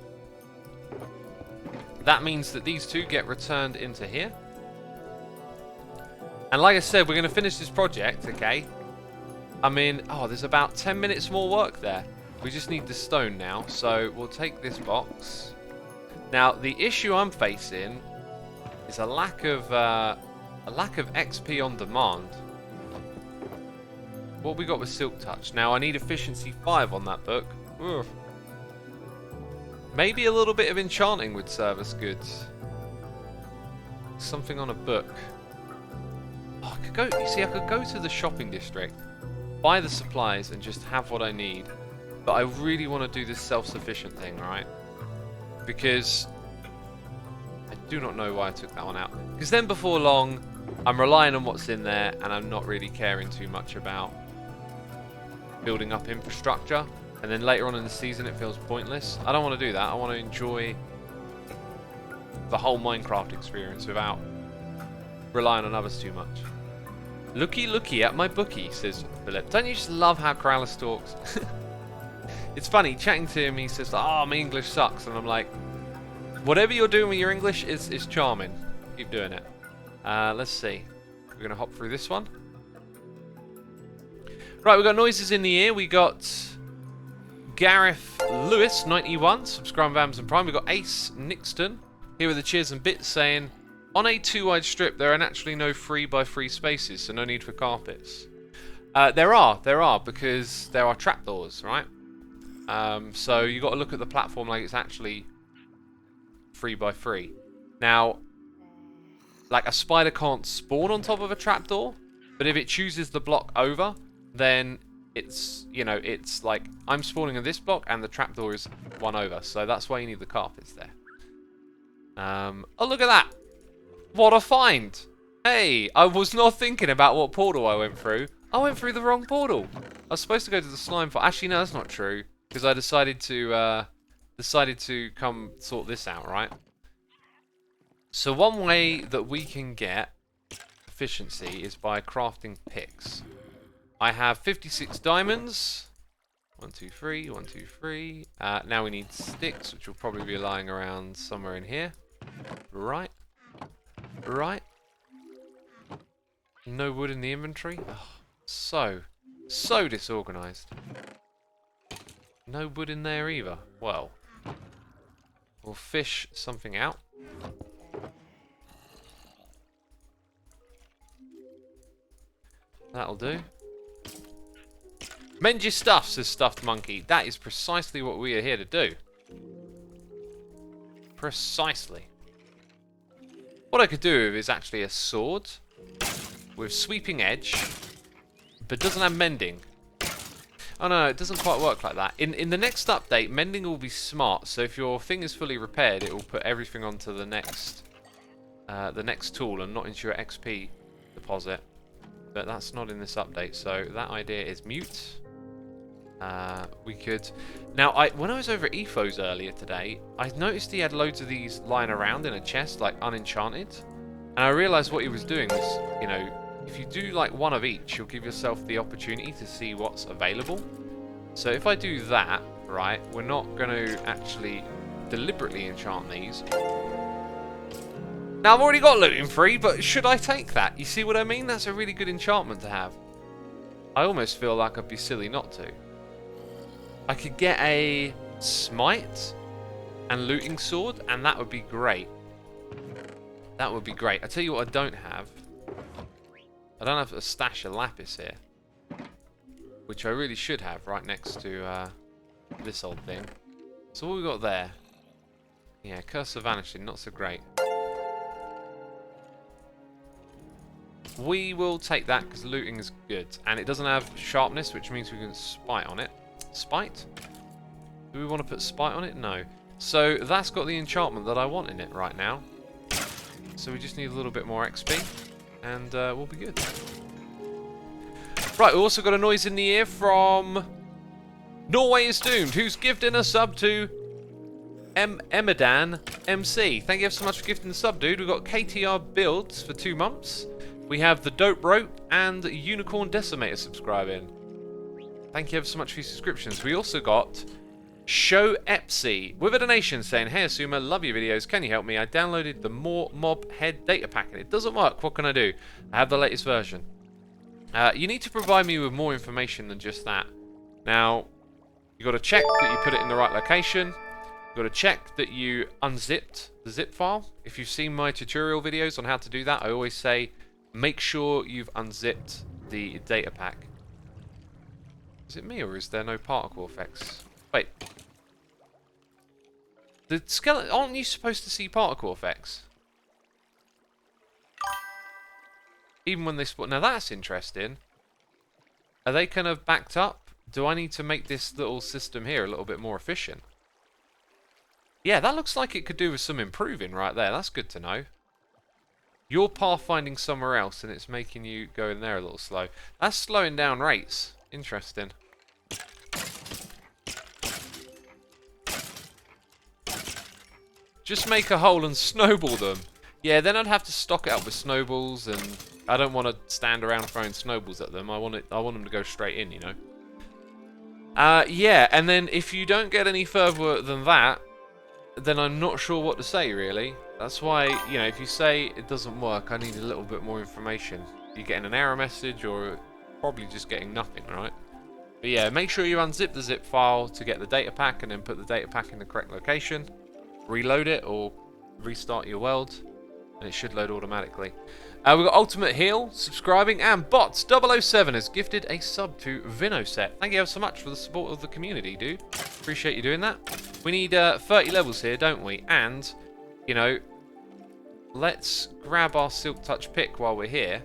That means that these two get returned into here. And like I said, we're going to finish this project, okay? I mean, oh, there's about 10 minutes more work there. We just need the stone now, so we'll take this box. Now, the issue I'm facing is a lack of XP on demand. What we got with Silk Touch? Now, I need efficiency 5 on that book. Ugh. Maybe a little bit of enchanting would serve us good. Something on a book. Oh, I could go. You see, I could go to the shopping district, buy the supplies, and just have what I need. But I really want to do this self-sufficient thing, right? Because I do not know why I took that one out. Because then before long, I'm relying on what's in there, and I'm not really caring too much about building up infrastructure. And then later on in the season, it feels pointless. I don't want to do that. I want to enjoy the whole Minecraft experience without relying on others too much. Looky at my bookie, says Philip. Don't you just love how Corrales talks? It's funny, chatting to him, he says, oh, my English sucks. And I'm like, whatever you're doing with your English is charming. Keep doing it. Let's see. We're going to hop through this one. Right, we got noises in the ear. We got Gareth Lewis, 91, subscribe to Amazon Prime. We got Ace Nixton, here with the cheers and bits, saying, on a 2-wide strip, there are naturally no 3x3 spaces, so no need for carpets. There are, because there are trapdoors, right? So you got to look at the platform like it's actually 3x3. Now, like a spider can't spawn on top of a trapdoor, but if it chooses the block over, then it's, you know, it's like I'm spawning in this block and the trapdoor is one over. So that's why you need the carpets there. Oh, look at that. What a find. Hey, I was not thinking about what portal I went through. I went through the wrong portal. I was supposed to go to the slime farm. Actually, no, that's not true. Because I decided to come sort this out, right? So one way that we can get efficiency is by crafting picks. I have 56 diamonds. 1, 2, 3, 1, 2, 3. Now we need sticks, which will probably be lying around somewhere in here. Right. Right. No wood in the inventory. Oh, so disorganized. No wood in there either. Well, we'll fish something out. That'll do. Mend your stuff, says Stuffed Monkey. That is precisely what we are here to do. Precisely. What I could do is actually a sword with sweeping edge, but doesn't have mending. Oh no, it doesn't quite work like that. In the next update, mending will be smart. So if your thing is fully repaired, it will put everything onto the next tool and not into your XP deposit. But that's not in this update, so that idea is mute. We could... Now, when I was over at Ethos earlier today, I noticed he had loads of these lying around in a chest, like unenchanted. And I realised what he was doing was, you know, if you do like one of each, you'll give yourself the opportunity to see what's available. So if I do that, right, we're not going to actually deliberately enchant these. Now, I've already got looting free, but should I take that? You see what I mean? That's a really good enchantment to have. I almost feel like I'd be silly not to. I could get a smite and looting sword, and that would be great. That would be great. I tell you what I don't have. I don't have a stash of lapis here, which I really should have right next to this old thing. So what we got there? Yeah, Curse of Vanishing, not so great. we will take that because looting is good. And it doesn't have sharpness, which means we can spite on it. Spite? Do we want to put spite on it? No. So that's got the enchantment that I want in it right now. So we just need a little bit more XP and we'll be good. Right, we also got a noise in the ear from Norway is Doomed, who's gifting a sub to Emadan MC. Thank you ever so much for gifting the sub, dude. We've got KTR builds for 2 months. We have the Dope Rope and Unicorn Decimator subscribing. Thank you ever so much for your subscriptions. We also got Show Epsy with a donation saying, "Hey Asuma, love your videos. Can you help me? I downloaded the More Mob Head data pack and it doesn't work. What can I do? I have the latest version." You need to provide me with more information than just that. Now, you got to check that you put it in the right location. You got to check that you unzipped the zip file. If you've seen my tutorial videos on how to do that, I always say make sure you've unzipped the data pack. Is it me or is there no particle effects? Wait. The skeleton, aren't you supposed to see particle effects? Even when they spawn. Now that's interesting. Are they kind of backed up? Do I need to make this little system here a little bit more efficient? Yeah, that looks like it could do with some improving right there. That's good to know. You're pathfinding somewhere else and it's making you go in there a little slow. That's slowing down rates. Interesting. Just make a hole and snowball them. Yeah, then I'd have to stock it up with snowballs, and I don't want to stand around throwing snowballs at them. I want them to go straight in, you know. Yeah, and then if you don't get any further than that, then I'm not sure what to say, really. That's why, you know, if you say it doesn't work, I need a little bit more information. You're getting an error message, or probably just getting nothing, right? But yeah, make sure you unzip the zip file to get the data pack, and then put the data pack in the correct location. Reload it or restart your world and it should load automatically. We've got Ultimate Heal subscribing, and Bots007 has gifted a sub to Vinoset. Thank you so much for the support of the community, dude. Appreciate you doing that. We need 30 levels here, don't we? And, you know, let's grab our Silk Touch pick while we're here.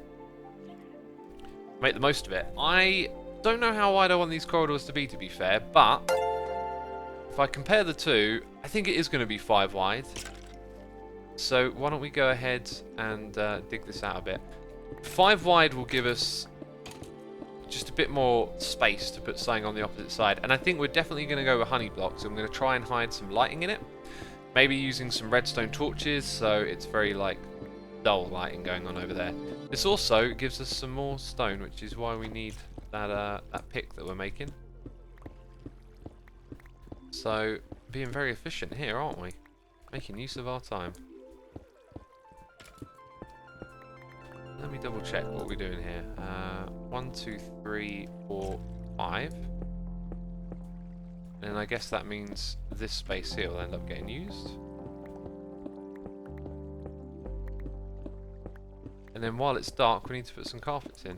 Make the most of it. I don't know how wide I want these corridors to be fair, but if I compare the two, I think it is going to be 5 wide. So why don't we go ahead and dig this out a bit. 5 wide will give us just a bit more space to put something on the opposite side. And I think we're definitely going to go with honey blocks. I'm going to try and hide some lighting in it. Maybe using some redstone torches so it's very like dull lighting going on over there. This also gives us some more stone, which is why we need that pick that we're making. So, being very efficient here, aren't we? Making use of our time. Let me double check what we're doing here. 1, 2, 3, 4, 5. And I guess that means this space here will end up getting used. And then while it's dark, we need to put some carpets in.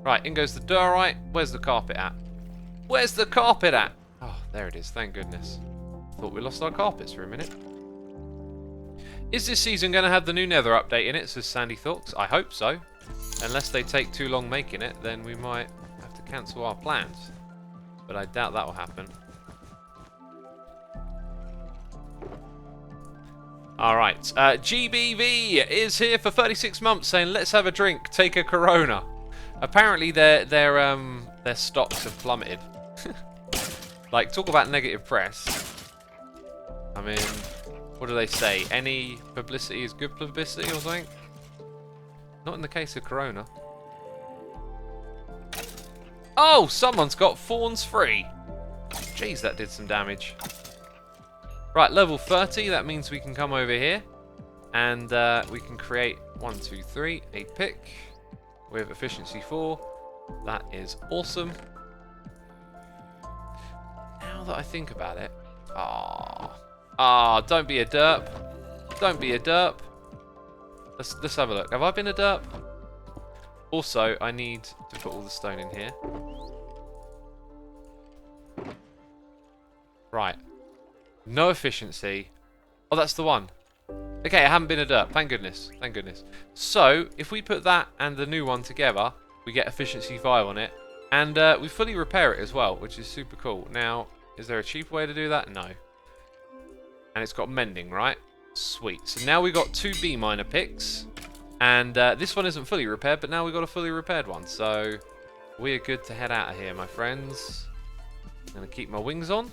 Right, in goes the diorite. Where's the carpet at? Where's the carpet at? Oh, there it is, thank goodness. Thought we lost our carpets for a minute. Is this season going to have the new Nether update in it, says Sandy Thoughts? I hope so. Unless they take too long making it, then we might have to cancel our plans. But I doubt that will happen. Alright, GBV is here for 36 months saying, let's have a drink, take a Corona. Apparently their stocks have plummeted. Like, talk about negative press. I mean, what do they say? Any publicity is good publicity or something? Not in the case of Corona. Oh, someone's got Thorns free. Jeez, that did some damage. Right, level 30, that means we can come over here. And we can create 1, 2, 3, a pick with efficiency 4. That is awesome. Now that I think about it. Don't be a derp. Don't be a derp. Let's have a look. Have I been a derp? Also, I need to put all the stone in here. Right. No efficiency. Oh, that's the one. Okay, I haven't been a derp. Thank goodness. Thank goodness. So, if we put that and the new one together, we get efficiency 5 on it. And we fully repair it as well, which is super cool. Now, is there a cheaper way to do that? No. And it's got mending, right? Sweet. So now we've got 2 bee miner picks. And this one isn't fully repaired, but now we've got a fully repaired one. So, we're good to head out of here, my friends. I'm going to keep my wings on.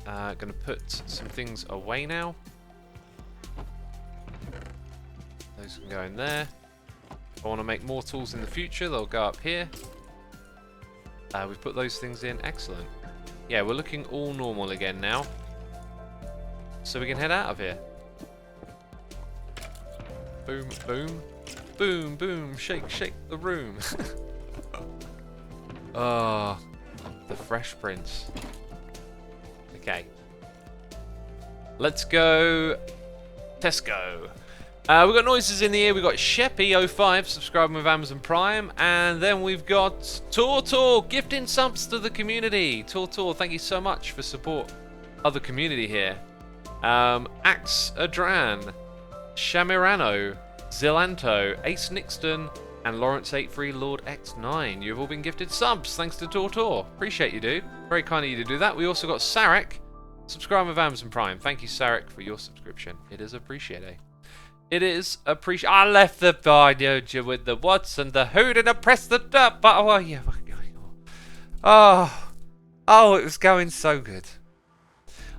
Going to put some things away now. Those can go in there. If I want to make more tools in the future, they'll go up here. We've put those things in. Excellent. Yeah, we're looking all normal again now. So we can head out of here. Boom, boom. Boom, boom. Shake, shake the room. Oh, the Fresh Prince. Okay. Let's go Tesco. We've got noises in the ear. We've got Sheppy05 subscribing with Amazon Prime. And then we've got Tortor gifting subs to the community. Tortor, thank you so much for support of the community here. Axe Adran, Shamirano, Zilanto, Ace Nixton, and Lawrence83 Lord X9. You've all been gifted subs thanks to Tortor. Appreciate you, dude. Very kind of you to do that. We also got Sarek subscribing with Amazon Prime. Thank you, Sarek, for your subscription. It is appreciated. It is appreciated. I left the video with the what's and the who and I pressed the dirt button. Oh, yeah. Oh, it was going so good.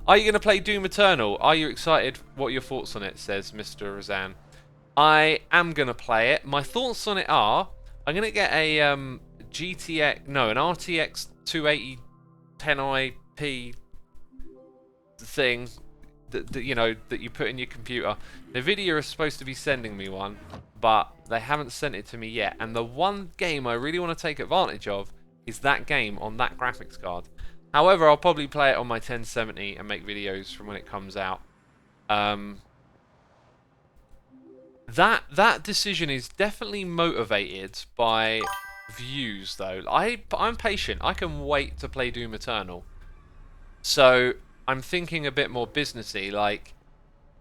Are you going to play Doom Eternal? Are you excited? What are your thoughts on it? Says Mr. Razan. I am going to play it. My thoughts on it are, I'm going to get a an RTX 280 10IP thing that you put in your computer. Nvidia is supposed to be sending me one, but they haven't sent it to me yet. And the one game I really want to take advantage of is that game on that graphics card. However, I'll probably play it on my 1070 and make videos from when it comes out. That decision is definitely motivated by views, though. I'm patient. I can wait to play Doom Eternal. So I'm thinking a bit more businessy. Like,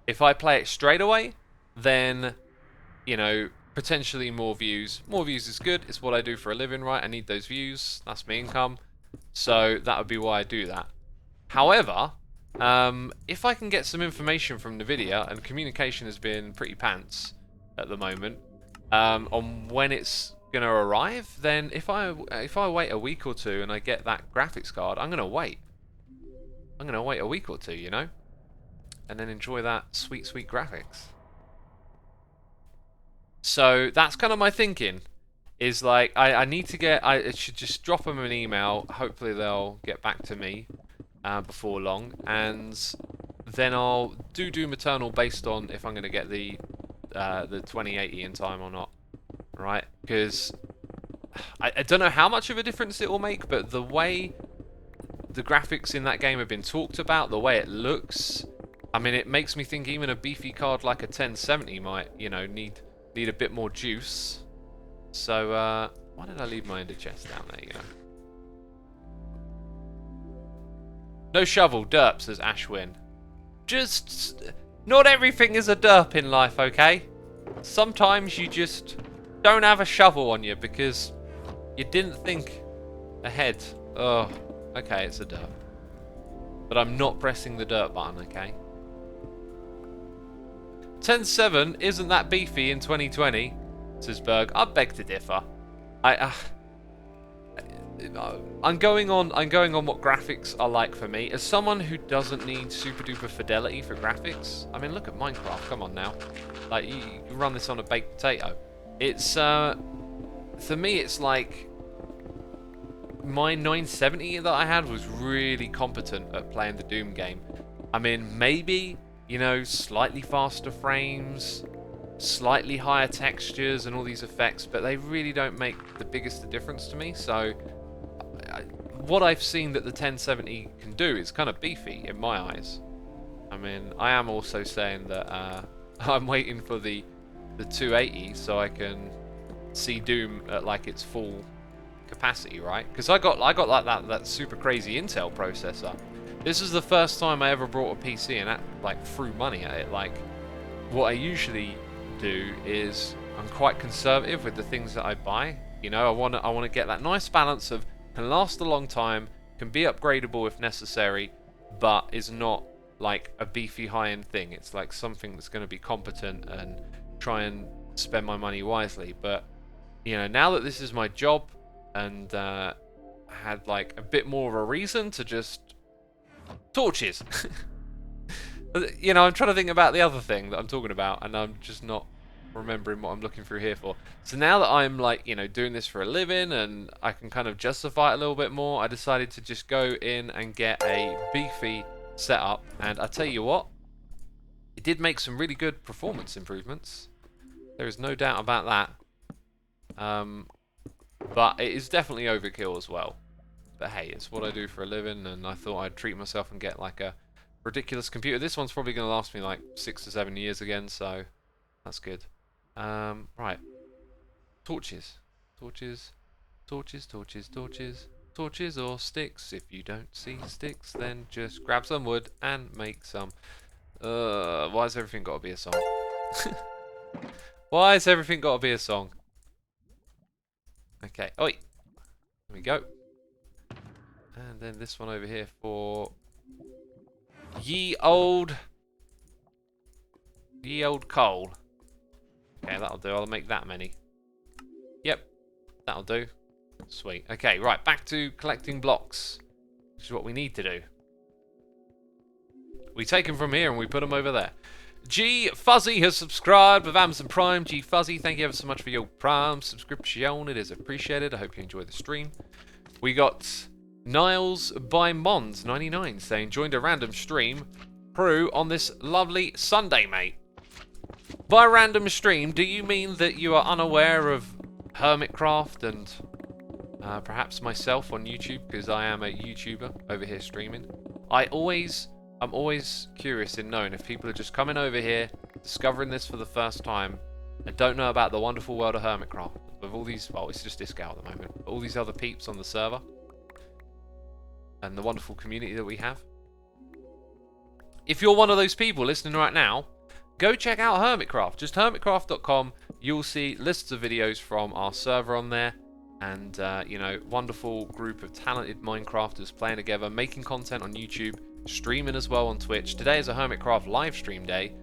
if I play it straight away, then, potentially more views. More views is good. It's what I do for a living, right? I need those views. That's my income. So that would be why I do that. However, if I can get some information from Nvidia, and communication has been pretty pants at the moment, on when it's going to arrive, then if I wait a week or two and I get that graphics card, I'm going to wait. I'm going to wait a week or two, and then enjoy that sweet, sweet graphics. So that's kind of my thinking. Is like, I need to get, I should just drop them an email. Hopefully they'll get back to me before long. And then I'll do Doom Eternal based on if I'm going to get the 2080 in time or not. Right? Because I don't know how much of a difference it will make, but the way the graphics in that game have been talked about, the way it looks, I mean, it makes me think even a beefy card like a 1070 might, need a bit more juice. So, why did I leave my ender chest down there, No shovel, derp, says Ashwin. Just, not everything is a derp in life, okay? Sometimes you just don't have a shovel on you because you didn't think ahead. Oh, okay, it's a derp. But I'm not pressing the dirt button, okay? 10.7 isn't that beefy in 2020, says Berg. I beg to differ. I'm going on what graphics are like for me. As someone who doesn't need super duper fidelity for graphics, I mean, look at Minecraft. Come on now, like you run this on a baked potato. It's for me, it's like my 970 that I had was really competent at playing the Doom game. I mean, maybe slightly faster frames, slightly higher textures and all these effects, but they really don't make the biggest difference to me. So what I've seen that the 1070 can do is kind of beefy in my eyes. I mean, I am also saying that I'm waiting for the 280 so I can see Doom at like its full capacity, right? Because I got like that super crazy Intel processor. This is the first time I ever brought a PC and like threw money at it. Like, what I usually do is I'm quite conservative with the things that I buy. You know, I want to get that nice balance of can last a long time, can be upgradable if necessary, but is not like a beefy high-end thing. It's like something that's going to be competent and try and spend my money wisely. But you know, now that this is my job and I had like a bit more of a reason to just torches. You know, I'm trying to think about the other thing that I'm talking about, and I'm just not remembering what I'm looking through here for. So now that I'm like, you know, doing this for a living and I can kind of justify it a little bit more, I decided to just go in and get a beefy setup. And I tell you what, it did make some really good performance improvements. There is no doubt about that. But it is definitely overkill as well. But hey, it's what I do for a living, and I thought I'd treat myself and get like a ridiculous computer. This one's probably going to last me like 6 to 7 years again, so that's good. Right. Torches. Torches. Torches, torches, torches. Torches or sticks. If you don't see sticks, then just grab some wood and make some. Why has everything got to be a song? Why has everything got to be a song? Okay. Oi. Here we go. And then this one over here for ye old coal. Okay, that'll do. I'll make that many. Yep, that'll do. Sweet. Okay, right, back to collecting blocks, which is what we need to do. We take them from here and we put them over there. G Fuzzy has subscribed with Amazon Prime. G Fuzzy, thank you ever so much for your Prime subscription. It is appreciated. I hope you enjoy the stream. We got Niles by Mons 99 saying, joined a random stream crew on this lovely Sunday, mate. By random stream, do you mean that you are unaware of Hermitcraft and perhaps myself on YouTube, because I am a YouTuber over here streaming? I'm always curious in knowing if people are just coming over here, discovering this for the first time, and don't know about the wonderful world of Hermitcraft. With all these, well, it's just this guy at the moment, but all these other peeps on the server. And the wonderful community that we have. If you're one of those people listening right now, go check out Hermitcraft. Just hermitcraft.com. You'll see lists of videos from our server on there. And, you know, wonderful group of talented Minecrafters playing together, making content on YouTube, streaming as well on Twitch. Today is a Hermitcraft live stream day,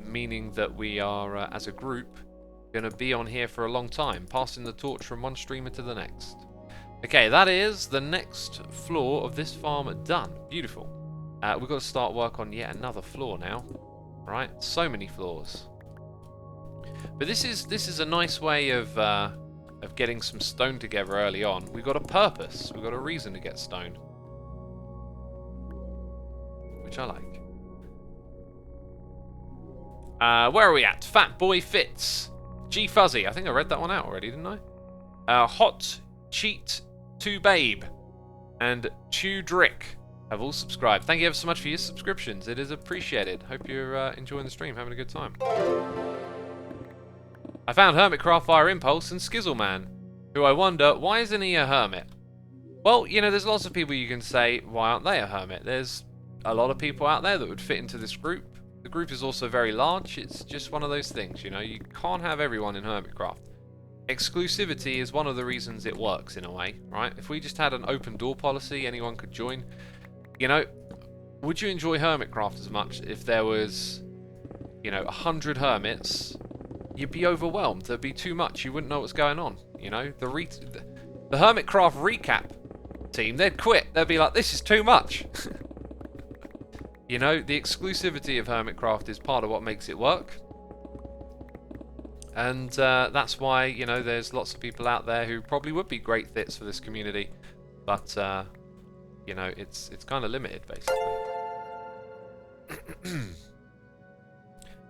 meaning that we are, as a group, going to be on here for a long time, passing the torch from one streamer to the next. Okay, that is the next floor of this farm done. Beautiful. We've got to start work on yet another floor now. Right, so many floors. But this is a nice way of getting some stone together early on. We've got a purpose. We've got a reason to get stone, which I like. Where are we at? Fat Boy Fits. G Fuzzy. I think I read that one out already, didn't I? Hot Cheat to Babe and Chew Drick have all subscribed. Thank you ever so much for your subscriptions. It is appreciated. Hope you're enjoying the stream, having a good time. I found Hermitcraft via Impulse and Skizzleman, who I wonder, why isn't he a hermit? Well, you know, there's lots of people you can say, why aren't they a hermit? There's a lot of people out there that would fit into this group. The group is also very large. It's just one of those things, you know. You can't have everyone in Hermitcraft. Exclusivity is one of the reasons it works in a way, right? If we just had an open door policy, anyone could join. You know, would you enjoy Hermitcraft as much if there was, you know, 100 hermits? You'd be overwhelmed. There'd be too much. You wouldn't know what's going on. You know, the Hermitcraft recap team, they'd quit. They'd be like, this is too much. You know, the exclusivity of Hermitcraft is part of what makes it work. And that's why, you know, there's lots of people out there who probably would be great fits for this community. But, you know, it's kind of limited, basically.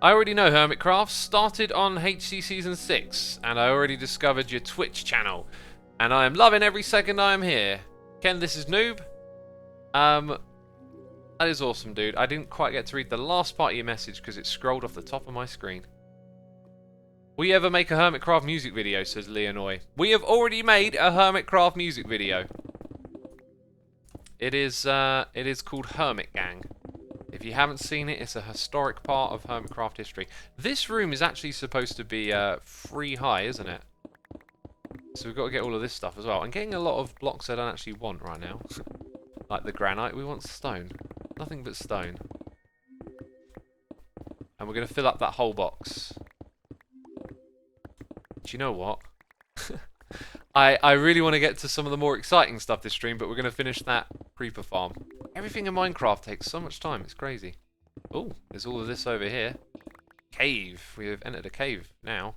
I already know Hermitcraft. Started on HC Season 6. And I already discovered your Twitch channel. And I am loving every second I am here. Ken, this is Noob. That is awesome, dude. I didn't quite get to read the last part of your message because it scrolled off the top of my screen. Will you ever make a Hermitcraft music video, says Leonoy. We have already made a Hermitcraft music video. It is called Hermit Gang. If you haven't seen it, it's a historic part of Hermitcraft history. This room is actually supposed to be 3 high, isn't it? So we've got to get all of this stuff as well. I'm getting a lot of blocks I don't actually want right now. Like the granite, we want stone. Nothing but stone. And we're going to fill up that whole box. Do you know what? I really want to get to some of the more exciting stuff this stream, but we're going to finish that creeper farm. Everything in Minecraft takes so much time, it's crazy. Oh, there's all of this over here. Cave. We have entered a cave now.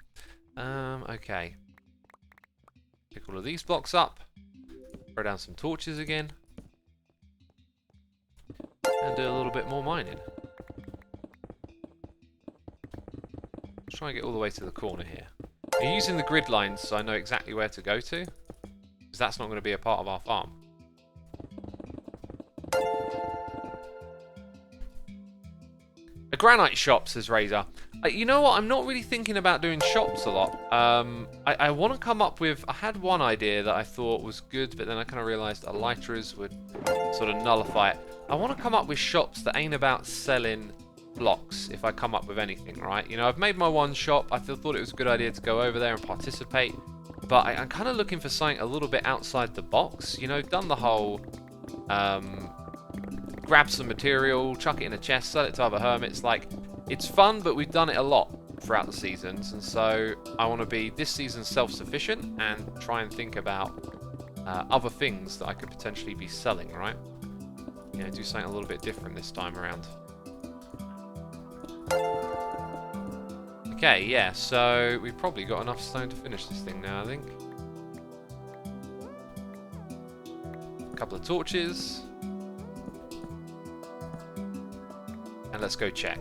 Okay. Pick all of these blocks up. Throw down some torches again. And do a little bit more mining. Let's try and get all the way to the corner here. I'm using the grid lines so I know exactly where to go to. Because that's not going to be a part of our farm. A granite shop, says Razor. You know what? I'm not really thinking about doing shops a lot. I want to come up with... I had one idea that I thought was good, but then I kind of realised elytras would sort of nullify it. I want to come up with shops that ain't about selling blocks, if I come up with anything, right? You know, I've made my one shop. I thought it was a good idea to go over there and participate. But I'm kind of looking for something a little bit outside the box. You know, done the whole... grab some material, chuck it in a chest, sell it to other hermits. Like, it's fun, but we've done it a lot throughout the seasons, and so I want to be this season self-sufficient and try and think about other things that I could potentially be selling, right? You know, do something a little bit different this time around. Okay, yeah, so we've probably got enough stone to finish this thing now, I think. A couple of torches. And let's go check.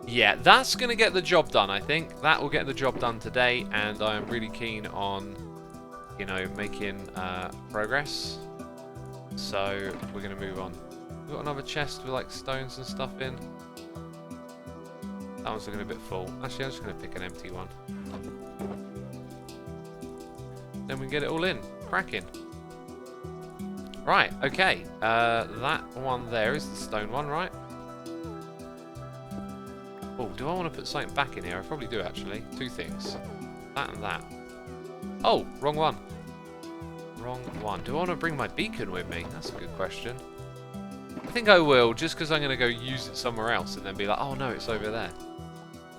Yeah, that's going to get the job done, I think. That will get the job done today, and I am really keen on, you know, making progress. So, we're going to move on. We've got another chest with, like, stones and stuff in. That one's looking a bit full. Actually, I'm just going to pick an empty one. Then we can get it all in. Cracking. Right, okay. That one there is the stone one, right? Oh, do I want to put something back in here? I probably do, actually. 2 things. That and that. Oh, wrong one. Wrong one. Do I want to bring my beacon with me? That's a good question. I think I will, just because I'm going to go use it somewhere else and then be like, oh no, it's over there.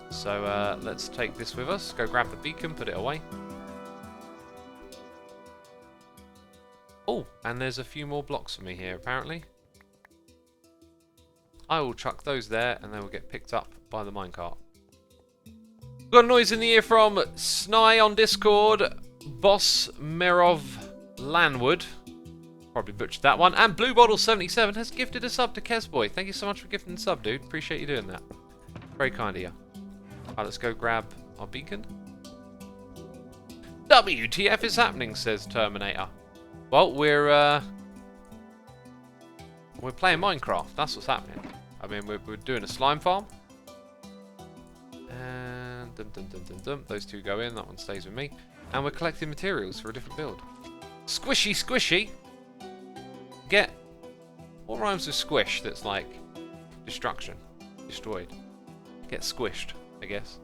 So, let's take this with us. Go grab the beacon, put it away. Oh, and there's a few more blocks for me here, apparently. I will chuck those there, and they will get picked up by the minecart. Got a noise in the ear from Sny on Discord, Boss Merov Lanwood. Probably butchered that one. And Blue Bottle 77 has gifted a sub to Kesboy. Thank you so much for gifting the sub, dude. Appreciate you doing that. Very kind of you. Alright, let's go grab our beacon. WTF is happening, says Terminator. Well, we're playing Minecraft. That's what's happening. I mean, we're doing a slime farm. And those 2 go in. That one stays with me. And we're collecting materials for a different build. Squishy, squishy. Get what rhymes with squish? That's like destruction, destroyed. Get squished, I guess.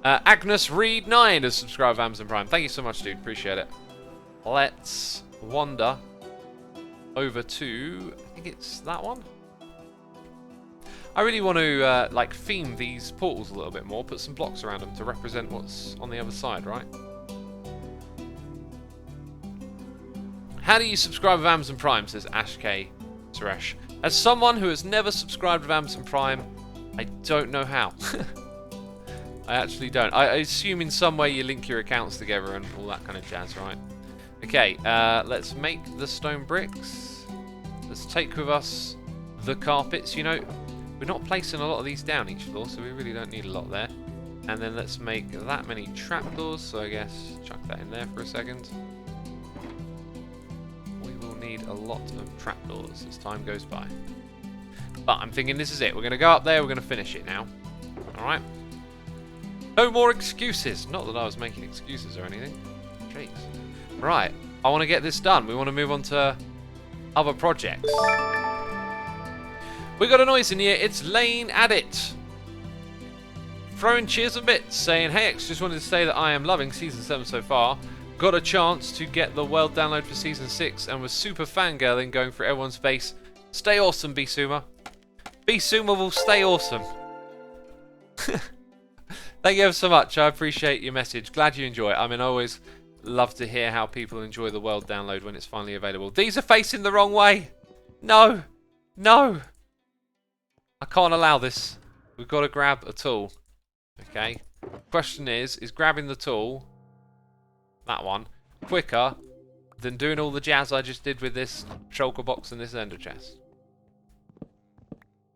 Agnes Reed 9 has subscribed to Amazon Prime. Thank you so much, dude. Appreciate it. Let's wander over to, I think it's that one. I really want to like theme these portals a little bit more, put some blocks around them to represent what's on the other side, right? How do you subscribe with Amazon Prime, says Ash K Suresh. As someone who has never subscribed with Amazon Prime, I don't know how. I actually don't. I assume in some way you link your accounts together and all that kind of jazz, right? Okay, let's make the stone bricks. Let's take with us the carpets. You know, we're not placing a lot of these down each floor, so we really don't need a lot there. And then let's make that many trapdoors, so I guess chuck that in there for a second. We will need a lot of trapdoors as time goes by. But I'm thinking this is it. We're going to go up there, we're going to finish it now. Alright? No more excuses. Not that I was making excuses or anything. Jeez. Right. I want to get this done. We want to move on to other projects. We got a noise in here. It's Lane Addit. Throwing cheers and bits, saying, "Hey X, just wanted to say that I am loving Season 7 so far. Got a chance to get the world download for Season 6 and was super fangirling going through everyone's face. Stay awesome, Bsuma. Bsuma will stay awesome." Thank you ever so much. I appreciate your message. Glad you enjoy it. I mean, I always love to hear how people enjoy the world download when it's finally available. These are facing the wrong way. No. No. I can't allow this. We've got to grab a tool. Okay. Question is grabbing the tool, that one, quicker than doing all the jazz I just did with this shulker box and this ender chest?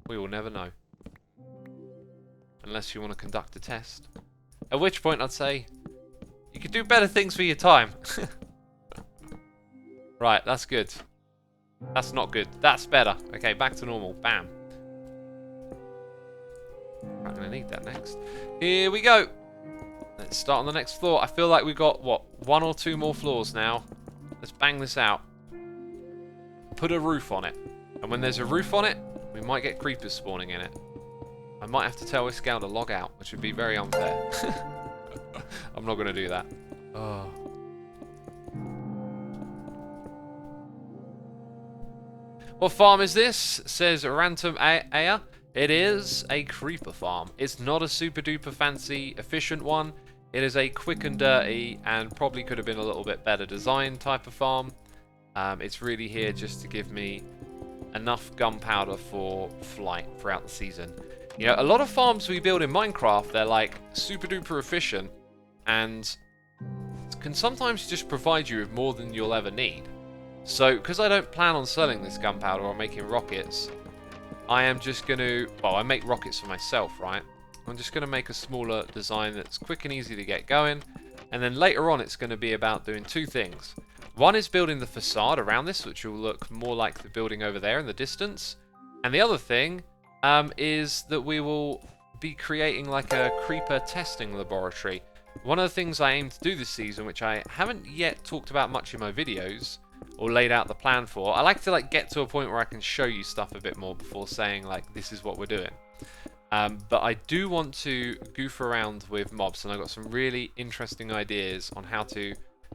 We will never know. Unless you want to conduct a test. At which point I'd say, you could do better things for your time. Right, that's good. That's not good. That's better. Okay, back to normal. Bam. I'm going to need that next. Here we go. Let's start on the next floor. I feel like we've got, what, 1 or 2 more floors now. Let's bang this out. Put a roof on it. And when there's a roof on it, we might get creepers spawning in it. I might have to tell this gal to log out, which would be very unfair. I'm not going to do that. Oh. What farm is this? Says Rantum Aya. It is a creeper farm. It's not a super duper fancy, efficient one. It is a quick and dirty and probably could have been a little bit better design type of farm. It's really here just to give me enough gunpowder for flight throughout the season. You know, a lot of farms we build in Minecraft, they're like super duper efficient and can sometimes just provide you with more than you'll ever need. So, because I don't plan on selling this gunpowder or making rockets, I am just going to, well, I make rockets for myself, right? I'm just going to make a smaller design that's quick and easy to get going. And then later on, it's going to be about doing 2 things. One is building the facade around this, which will look more like the building over there in the distance. And the other thing is that we will be creating like a creeper testing laboratory. One of the things I aim to do this season, which I haven't yet talked about much in my videos or laid out the plan for, I like to like get to a point where I can show you stuff a bit more before saying like this is what we're doing. But I do want to goof around with mobs, and I've got some really interesting ideas on how to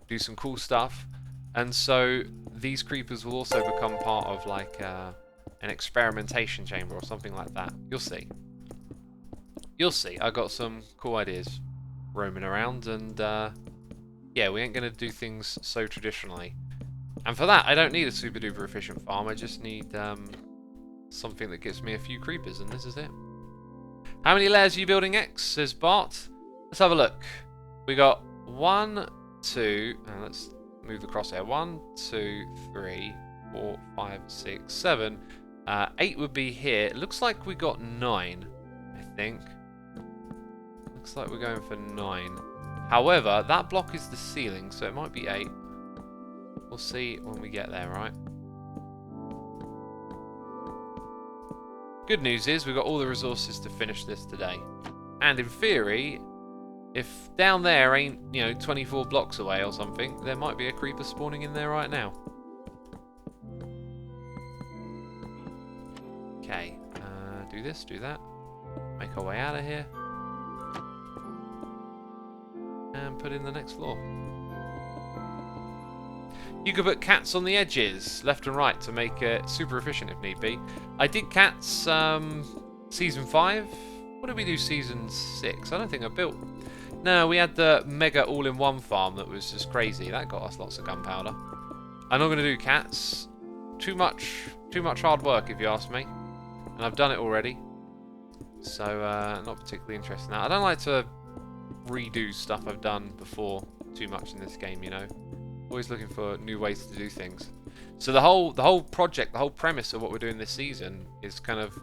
do some cool stuff. And so these creepers will also become part of like an experimentation chamber or something like that. You'll see. You'll see. I got some cool ideas roaming around, and yeah, we ain't gonna do things so traditionally. And for that, I don't need a super duper efficient farm. I just need something that gives me a few creepers, and this is it. How many layers are you building, X? Says Bart. Let's have a look. We got 1, 2, and let's move the crosshair. 1, 2, 3, 4, 5, 6, 7. 8 would be here. It looks like we got 9, I think. Looks like we're going for 9. However, that block is the ceiling, so it might be 8. We'll see when we get there, right? Good news is we've got all the resources to finish this today. And in theory, if down there ain't, you know, 24 blocks away or something, there might be a creeper spawning in there right now. Okay, do this, do that. Make our way out of here. And put in the next floor. You could put cats on the edges, left and right, to make it super efficient if need be. I did cats season 5. What did we do season 6? I don't think I built. No, we had the mega all-in-one farm that was just crazy. That got us lots of gunpowder. I'm not going to do cats. Too much hard work if you ask me. And I've done it already. So, not particularly interested in that. I don't like to redo stuff I've done before too much in this game, you know. Always looking for new ways to do things. So the whole project, the whole premise of what we're doing this season is kind of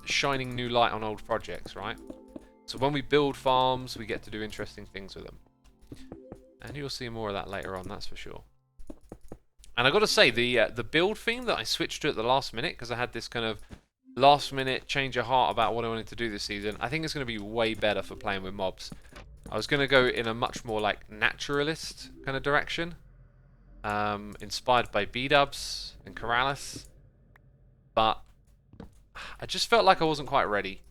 shining new light on old projects, right? So when we build farms, we get to do interesting things with them. And you'll see more of that later on, that's for sure. And I got to say, the build theme that I switched to at the last minute, because I had this kind of last minute change of heart about what I wanted to do this season, I think it's going to be way better for playing with mobs. I was going to go in a much more like naturalist kind of direction. inspired by B-dubs and Corrales, but I just felt like I wasn't quite ready.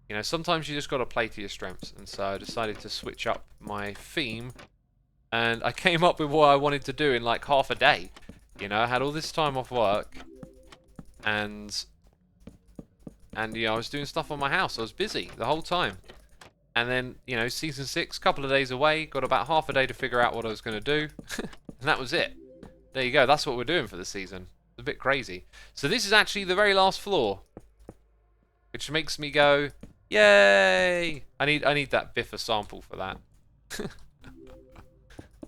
You know, sometimes you just got to play to your strengths, and so I decided to switch up my theme, and I came up with what I wanted to do in like half a day. You know, I had all this time off work, and you know, I was doing stuff on my house. I was busy the whole time. And then, you know, season 6, couple of days away, got about half a day to figure out what I was going to do, and that was it. There you go, that's what we're doing for the season. It's a bit crazy. So this is actually the very last floor, which makes me go, yay! I need that Biffa sample for that.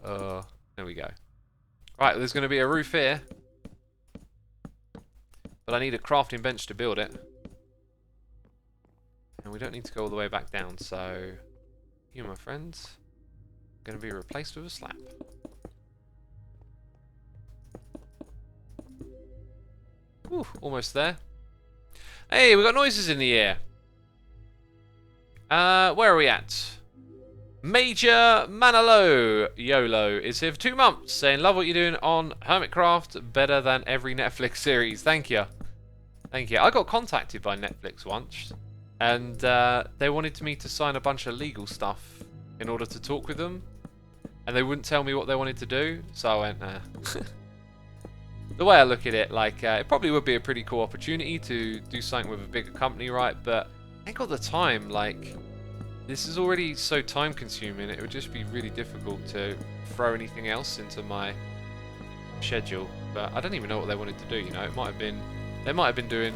There we go. Right, there's going to be a roof here, but I need a crafting bench to build it. And we don't need to go all the way back down, so you, my friends, are going to be replaced with a slab. Whew, almost there. Hey, we got noises in the air. Where are we at? Major Manalo YOLO is here for 2 months, saying, love what you're doing on Hermitcraft, better than every Netflix series. Thank you. Thank you. I got contacted by Netflix once, and they wanted me to sign a bunch of legal stuff in order to talk with them, and they wouldn't tell me what they wanted to do, so I went, nah. The way I look at it, like, it probably would be a pretty cool opportunity to do something with a bigger company, right? But I ain't got the time. Like, this is already so time consuming, it would just be really difficult to throw anything else into my schedule. But I don't even know what they wanted to do, you know? It might have been, they might have been doing,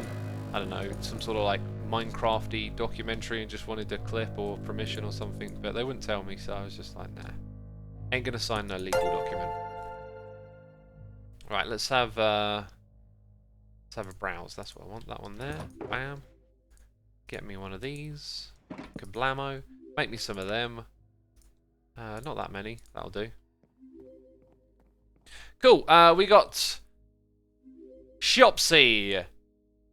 I don't know, some sort of like Minecrafty documentary and just wanted a clip or permission or something, but they wouldn't tell me, so I was just like, nah, ain't gonna sign no legal document. Right, let's have a browse. That's what I want. That one there. Bam. Get me one of these. Kablamo. Make me some of them. Not that many. That'll do. Cool. We got Shopsy.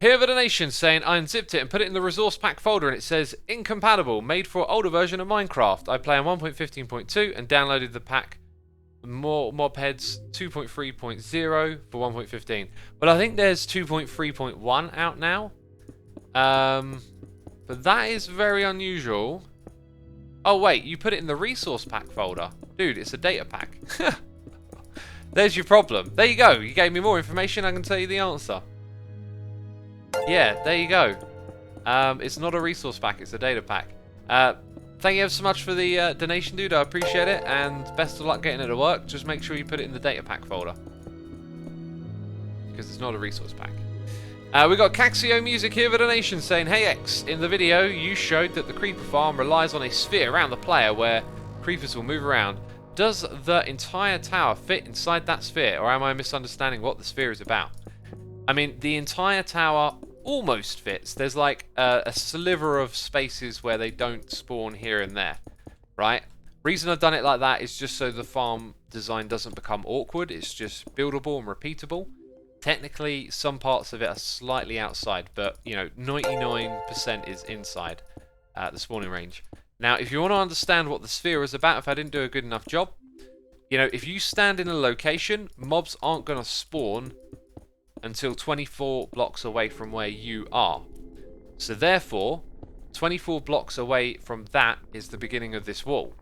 Here with a donation saying, I unzipped it and put it in the resource pack folder, and it says incompatible, made for older version of Minecraft. I play on 1.15.2 and downloaded the pack Mobheads 2.3.0 for 1.15. But I think there's 2.3.1 out now. But that is very unusual. Oh wait, you put it in the resource pack folder. Dude, it's a data pack. There's your problem. There you go. You gave me more information, I can tell you the answer. Yeah, there you go. It's not a resource pack, it's a data pack. Thank you ever so much for the donation, dude. I appreciate it, and best of luck getting it to work. Just make sure you put it in the data pack folder, because it's not a resource pack. We got Caxio Music here with a donation saying, hey X, in the video you showed that the creeper farm relies on a sphere around the player where creepers will move around. Does the entire tower fit inside that sphere, or am I misunderstanding what the sphere is about? I mean, the entire tower almost fits. There's like a sliver of spaces where they don't spawn here and there, right? Reason I've done it like that is just so the farm design doesn't become awkward. It's just buildable and repeatable. Technically, some parts of it are slightly outside, but, you know, 99% is inside the spawning range. Now, if you want to understand what the sphere is about, if I didn't do a good enough job, you know, if you stand in a location, mobs aren't going to spawn until 24 blocks away from where you are. So therefore, 24 blocks away from that is the beginning of this wall.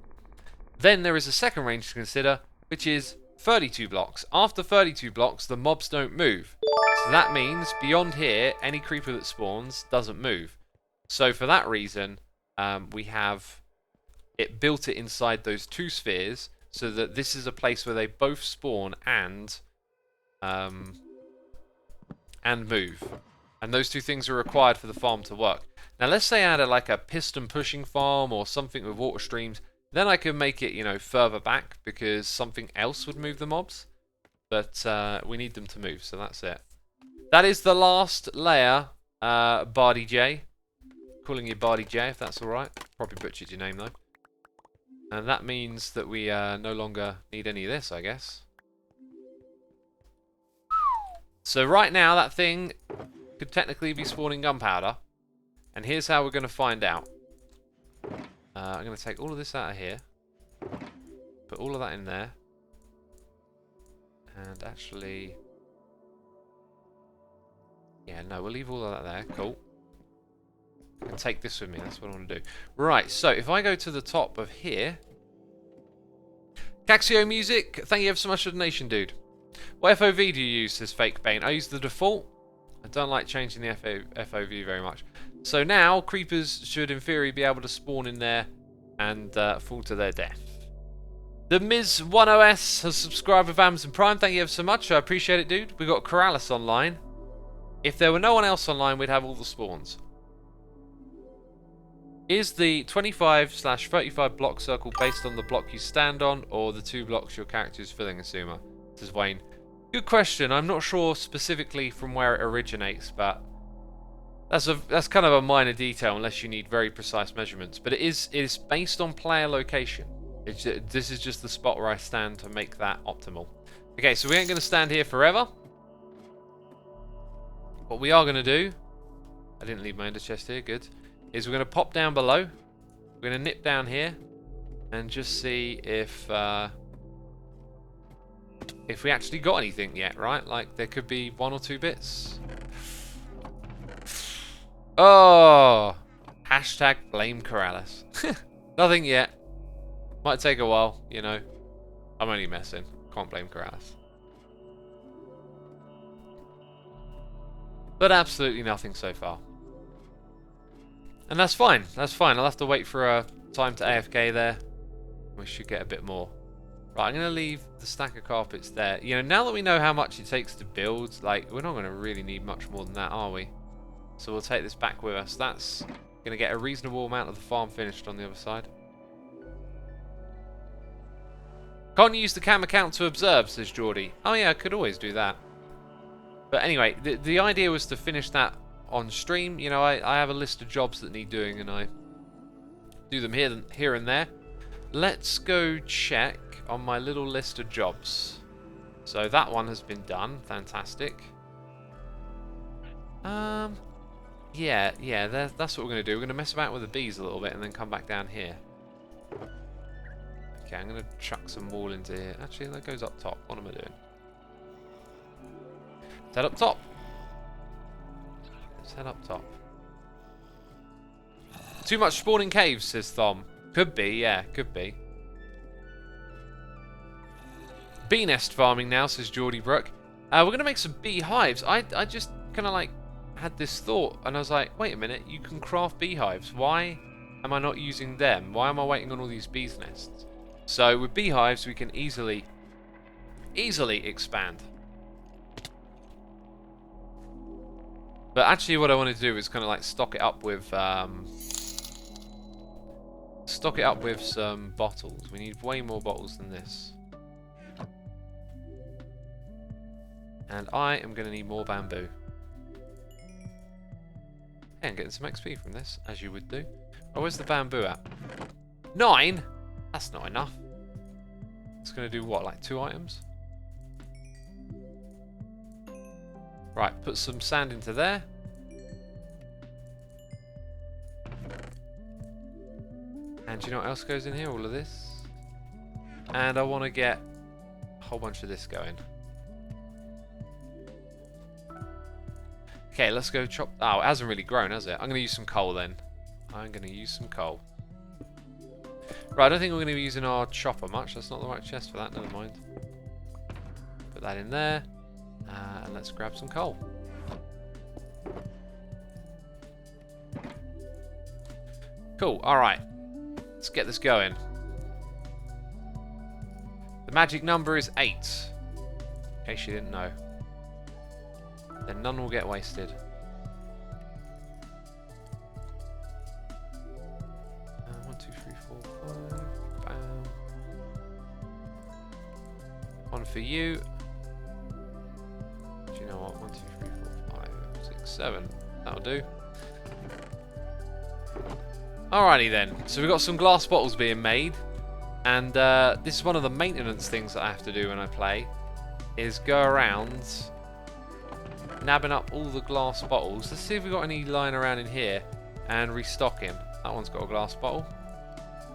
Then there is a second range to consider, which is 32 blocks. After 32 blocks, the mobs don't move. So that means beyond here, any creeper that spawns doesn't move. So for that reason, we have it built it inside those two spheres, so that this is a place where they both spawn and move. And those two things are required for the farm to work. Now let's say I had like a piston pushing farm or something with water streams, then I could make it, you know, further back because something else would move the mobs. But we need them to move, so that's it. That is the last layer, Bardy J. Calling you Bardy J if that's alright. Probably butchered your name though. And that means that we no longer need any of this, I guess. So right now, that thing could technically be spawning gunpowder. And here's how we're going to find out. I'm going to take all of this out of here. Put all of that in there. And actually... Yeah, no, we'll leave all of that there. Cool. And take this with me. That's what I want to do. Right, so if I go to the top of here... Caxio Music, thank you ever so much for the donation, dude. What FOV do you use, says Fake Bane? I use the default. I don't like changing the FOV very much. So now, creepers should in theory be able to spawn in there and fall to their death. The Ms10S has subscribed with Amazon Prime. Thank you ever so much. I appreciate it, dude. We got Corrales online. If there were no one else online, we'd have all the spawns. Is the 25/35 block circle based on the block you stand on, or the 2 blocks your character is filling, Asuma? Says Wayne. Good question. I'm not sure specifically from where it originates, but that's kind of a minor detail unless you need very precise measurements. But it is based on player location. This is just the spot where I stand to make that optimal. Okay, so we ain't going to stand here forever. What we are going to do, I didn't leave my ender chest here, good, is we're going to pop down below. We're going to nip down here and just see if we actually got anything yet, right? Like, there could be 1 or 2 bits. Oh! Hashtag blame Corrales. Nothing yet. Might take a while, you know. I'm only messing. Can't blame Corrales. But absolutely nothing so far. And that's fine. That's fine. I'll have to wait for a time to AFK there. We should get a bit more. Right, I'm going to leave the stack of carpets there. You know, now that we know how much it takes to build, like, we're not going to really need much more than that, are we? So we'll take this back with us. That's going to get a reasonable amount of the farm finished on the other side. Can't use the cam account to observe, says Geordie. Oh yeah, I could always do that. But anyway, the idea was to finish that on stream. You know, I have a list of jobs that need doing, and I do them here and there. Let's go check on my little list of jobs. So that one has been done. Fantastic. Yeah, that's what we're going to do. We're going to mess about with the bees a little bit and then come back down here. Okay, I'm going to chuck some wool into here. Actually, that goes up top. What am I doing? Let's head up top. Let's head up top. Too much spawning caves, says Thom. Could be, yeah, could be. Bee nest farming now, says Geordie Brook. We're going to make some beehives. I just kind of like had this thought, and I was like, wait a minute, you can craft beehives. Why am I not using them? Why am I waiting on all these bees nests? So with beehives, we can easily expand. But actually what I want to do is kind of like stock it up with some bottles. We need way more bottles than this. And I am going to need more bamboo. And getting some XP from this, as you would do. Oh, where's the bamboo at? 9? That's not enough. It's going to do what, like 2 items? Right, put some sand into there. And do you know what else goes in here? All of this. And I want to get a whole bunch of this going. Okay, let's go chop. Oh, it hasn't really grown, has it? I'm going to use some coal then. I'm going to use some coal. Right, I don't think we're going to be using our chopper much. That's not the right chest for that. Never mind. Put that in there. And let's grab some coal. Cool. Alright. Let's get this going. The magic number is 8. In case you didn't know. Then none will get wasted. 1, 2, 3, 4, 5. Bam. 1 for you. Do you know what? 1, 2, 3, 4, 5, 6, 7. That'll do. Alrighty then. So we've got some glass bottles being made. And this is one of the maintenance things that I have to do when I play. Is go around nabbing up all the glass bottles. Let's see if we've got any lying around in here and restocking. That one's got a glass bottle.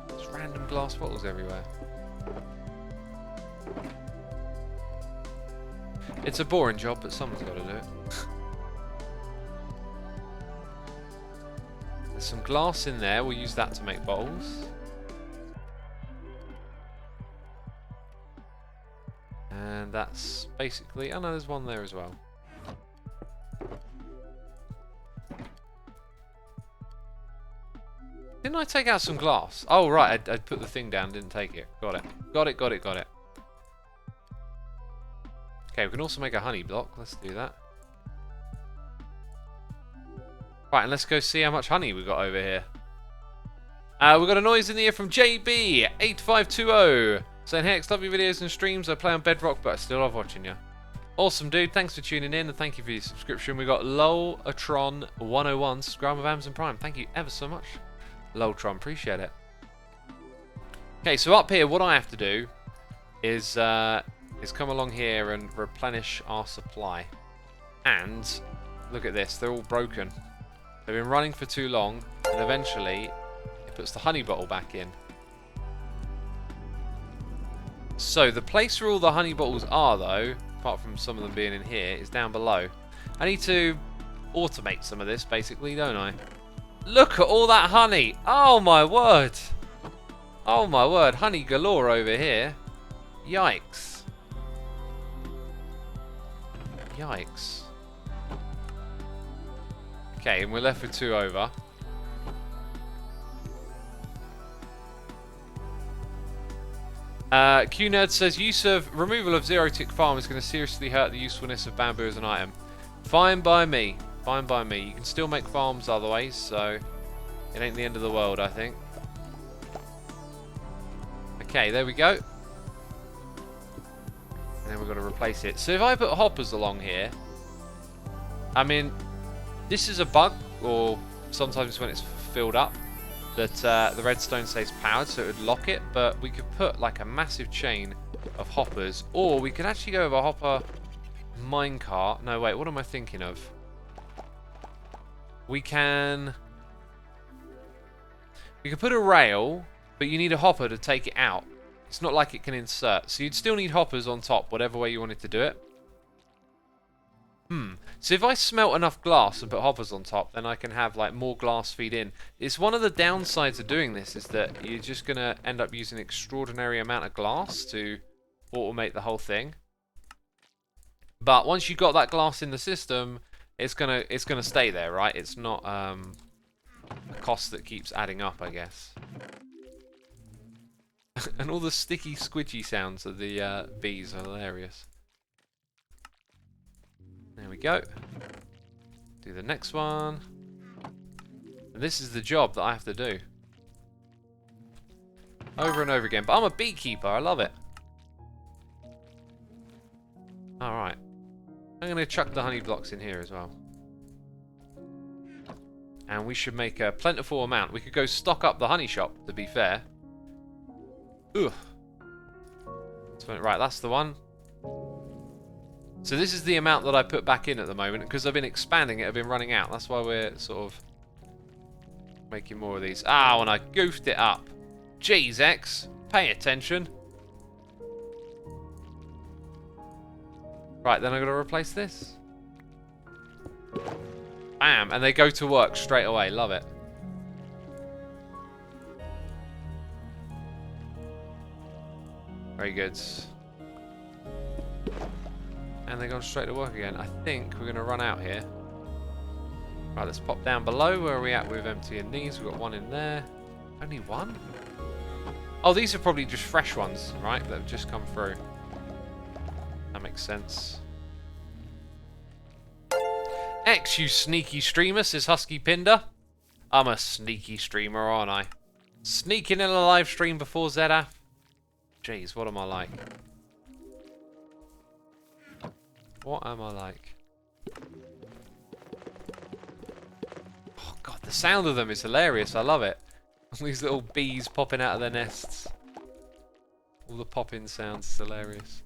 There's random glass bottles everywhere. It's a boring job, but someone's got to do it. There's some glass in there. We'll use that to make bottles. And that's basically... Oh no, there's one there as well. Didn't I take out some glass? Oh right, I put the thing down, didn't take it. Got it. Got it, got it, got it. Okay, we can also make a honey block. Let's do that. Right, and let's go see how much honey we got over here. We got a noise in the ear from JB8520 saying, "Hey, love your videos and streams. I play on Bedrock, but I still love watching you." Awesome, dude. Thanks for tuning in and thank you for your subscription. We got Loltron101 subscribe with Amazon Prime. Thank you ever so much, Loltron. Appreciate it. Okay, so up here, what I have to do is come along here and replenish our supply. And look at this, they're all broken. They've been running for too long, and eventually it puts the honey bottle back in. So the place where all the honey bottles are, though, apart from some of them being in here, is down below. I need to automate some of this, basically, don't I? Look at all that honey! Oh my word! Oh my word, honey galore over here. Yikes. Yikes. Okay, and we're left with 2 over. QNerd says, removal of zero-tick farm is going to seriously hurt the usefulness of bamboo as an item. Fine by me. Fine by me. You can still make farms otherwise, so it ain't the end of the world, I think. Okay, there we go. And then we've got to replace it. So if I put hoppers along here, I mean, this is a bug, or sometimes when it's filled up, that the redstone stays powered, so it would lock it. But we could put like a massive chain of hoppers, or we could actually go with a hopper minecart. No, wait, what am I thinking of? We could put a rail, but you need a hopper to take it out. It's not like it can insert, so you'd still need hoppers on top, whatever way you wanted to do it. So if I smelt enough glass and put hoppers on top, then I can have like more glass feed in. It's one of the downsides of doing this is that you're just going to end up using an extraordinary amount of glass to automate the whole thing. But once you've got that glass in the system, it's gonna stay there, right? It's not a cost that keeps adding up, I guess. And all the sticky, squidgy sounds of the bees are hilarious. There we go. Do the next one. And this is the job that I have to do. Over and over again. But I'm a beekeeper. I love it. Alright. I'm going to chuck the honey blocks in here as well. And we should make a plentiful amount. We could go stock up the honey shop, to be fair. Ugh. Right, that's the one. So this is the amount that I put back in at the moment, because I've been expanding it, I've been running out. That's why we're sort of making more of these. Ah, and I goofed it up. Jeez, X, pay attention. Right, then I've got to replace this. Bam, and they go to work straight away. Love it. Very good. And they're going straight to work again. I think we're going to run out here. Right, let's pop down below. Where are we at with emptying these? We've got one in there. Only one? Oh, these are probably just fresh ones, right? That have just come through. That makes sense. X, you sneaky streamer, says Husky Pinder. I'm a sneaky streamer, aren't I? Sneaking in a live stream before ZF. Jeez, what am I like? What am I like? Oh god, the sound of them is hilarious. I love it. All these little bees popping out of their nests. All the popping sounds is hilarious.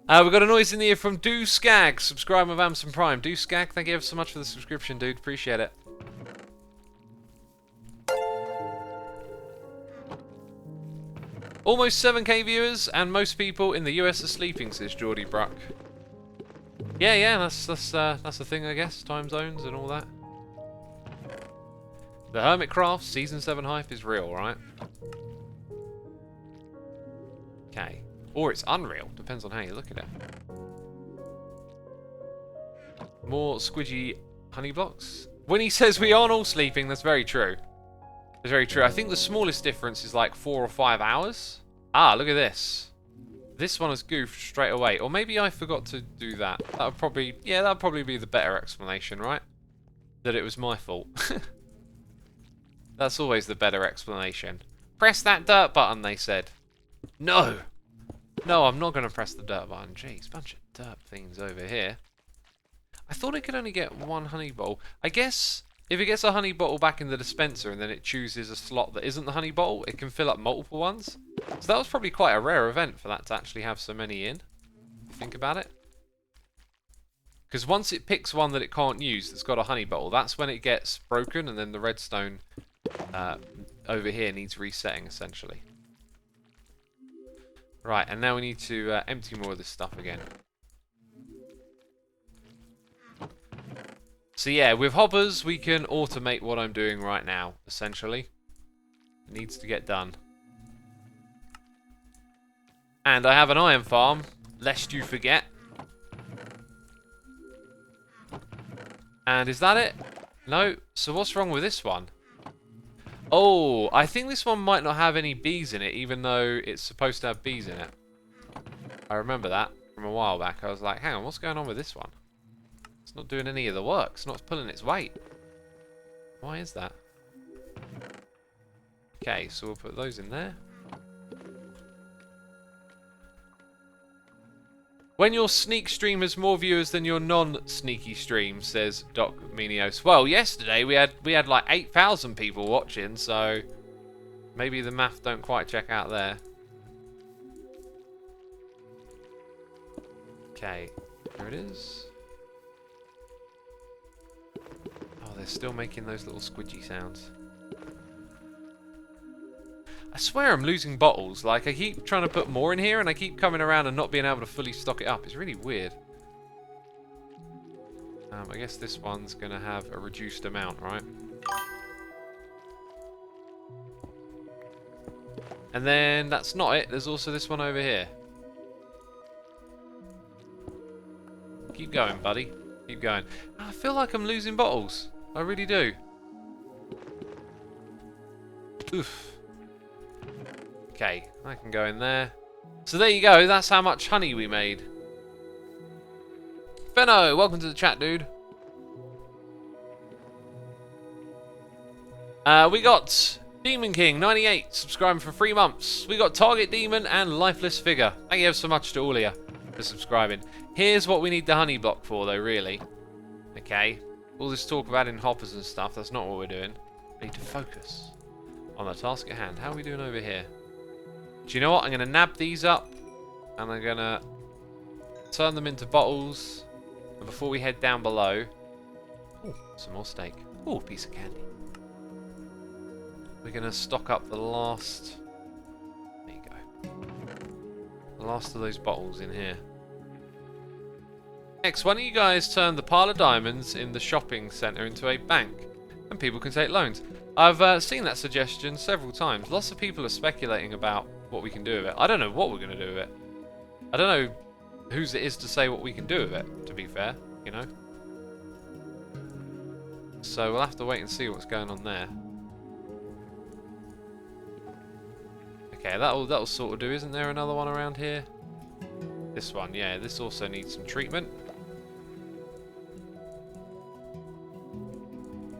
We've got a noise in the ear from Do Skag. Subscribe with Amazon Prime. Do Skag, thank you ever so much for the subscription, dude. Appreciate it. Almost 7k viewers, and most people in the US are sleeping, says Geordie Bruck. Yeah, that's the thing, I guess. Time zones and all that. The Hermitcraft Season 7 hype is real, right? Okay. Or it's unreal. Depends on how you look at it. More squidgy honey blocks. When he says we aren't all sleeping, that's very true. That's very true. I think the smallest difference is like 4 or 5 hours. Ah, look at this. This one is goofed straight away. Or maybe I forgot to do that. That would probably... Yeah, that would probably be the better explanation, right? That it was my fault. That's always the better explanation. Press that dirt button, they said. No! No, I'm not going to press the dirt button. Jeez, bunch of dirt things over here. I thought it could only get one honey bottle. I guess if it gets a honey bottle back in the dispenser and then it chooses a slot that isn't the honey bottle, it can fill up multiple ones. So that was probably quite a rare event for that to actually have so many in. Think about it. Because once it picks one that it can't use that's got a honey bottle, that's when it gets broken and then the redstone over here needs resetting essentially. Right, and now we need to empty more of this stuff again. So yeah, with hoppers we can automate what I'm doing right now, essentially. It needs to get done. And I have an iron farm, lest you forget. And is that it? No. So what's wrong with this one? Oh, I think this one might not have any bees in it, even though it's supposed to have bees in it. I remember that from a while back. I was like, hang on, what's going on with this one? It's not doing any of the work. It's not pulling its weight. Why is that? Okay, so we'll put those in there. When your sneak stream has more viewers than your non-sneaky stream, says Doc Minios. Well, yesterday we had like 8,000 people watching, so maybe the math don't quite check out there. Okay, there it is. Oh, they're still making those little squidgy sounds. I swear I'm losing bottles. Like, I keep trying to put more in here and I keep coming around and not being able to fully stock it up. It's really weird. I guess this one's going to have a reduced amount, right? And then that's not it. There's also this one over here. Keep going, buddy. Keep going. I feel like I'm losing bottles. I really do. Oof. Okay, I can go in there. So there you go, that's how much honey we made. Benno, welcome to the chat, dude. We got Demon King 98 subscribing for 3 months. We got Target Demon and Lifeless Figure. Thank you so much to all of you for subscribing. Here's what we need the honey block for, though, really. Okay, all this talk about in hoppers and stuff, that's not what we're doing. We need to focus on the task at hand. How are we doing over here? Do you know what? I'm going to nab these up and I'm going to turn them into bottles. And before we head down below... Ooh, some more steak. Ooh, a piece of candy. We're going to stock up the last... There you go. The last of those bottles in here. Next, why don't you guys turn the pile of diamonds in the shopping centre into a bank? And people can take loans. I've seen that suggestion several times. Lots of people are speculating about what we can do with it. I don't know what we're going to do with it. I don't know whose it is to say what we can do with it, to be fair, you know. So we'll have to wait and see what's going on there. Okay, that'll sort of do. Isn't there another one around here? This one, yeah. This also needs some treatment.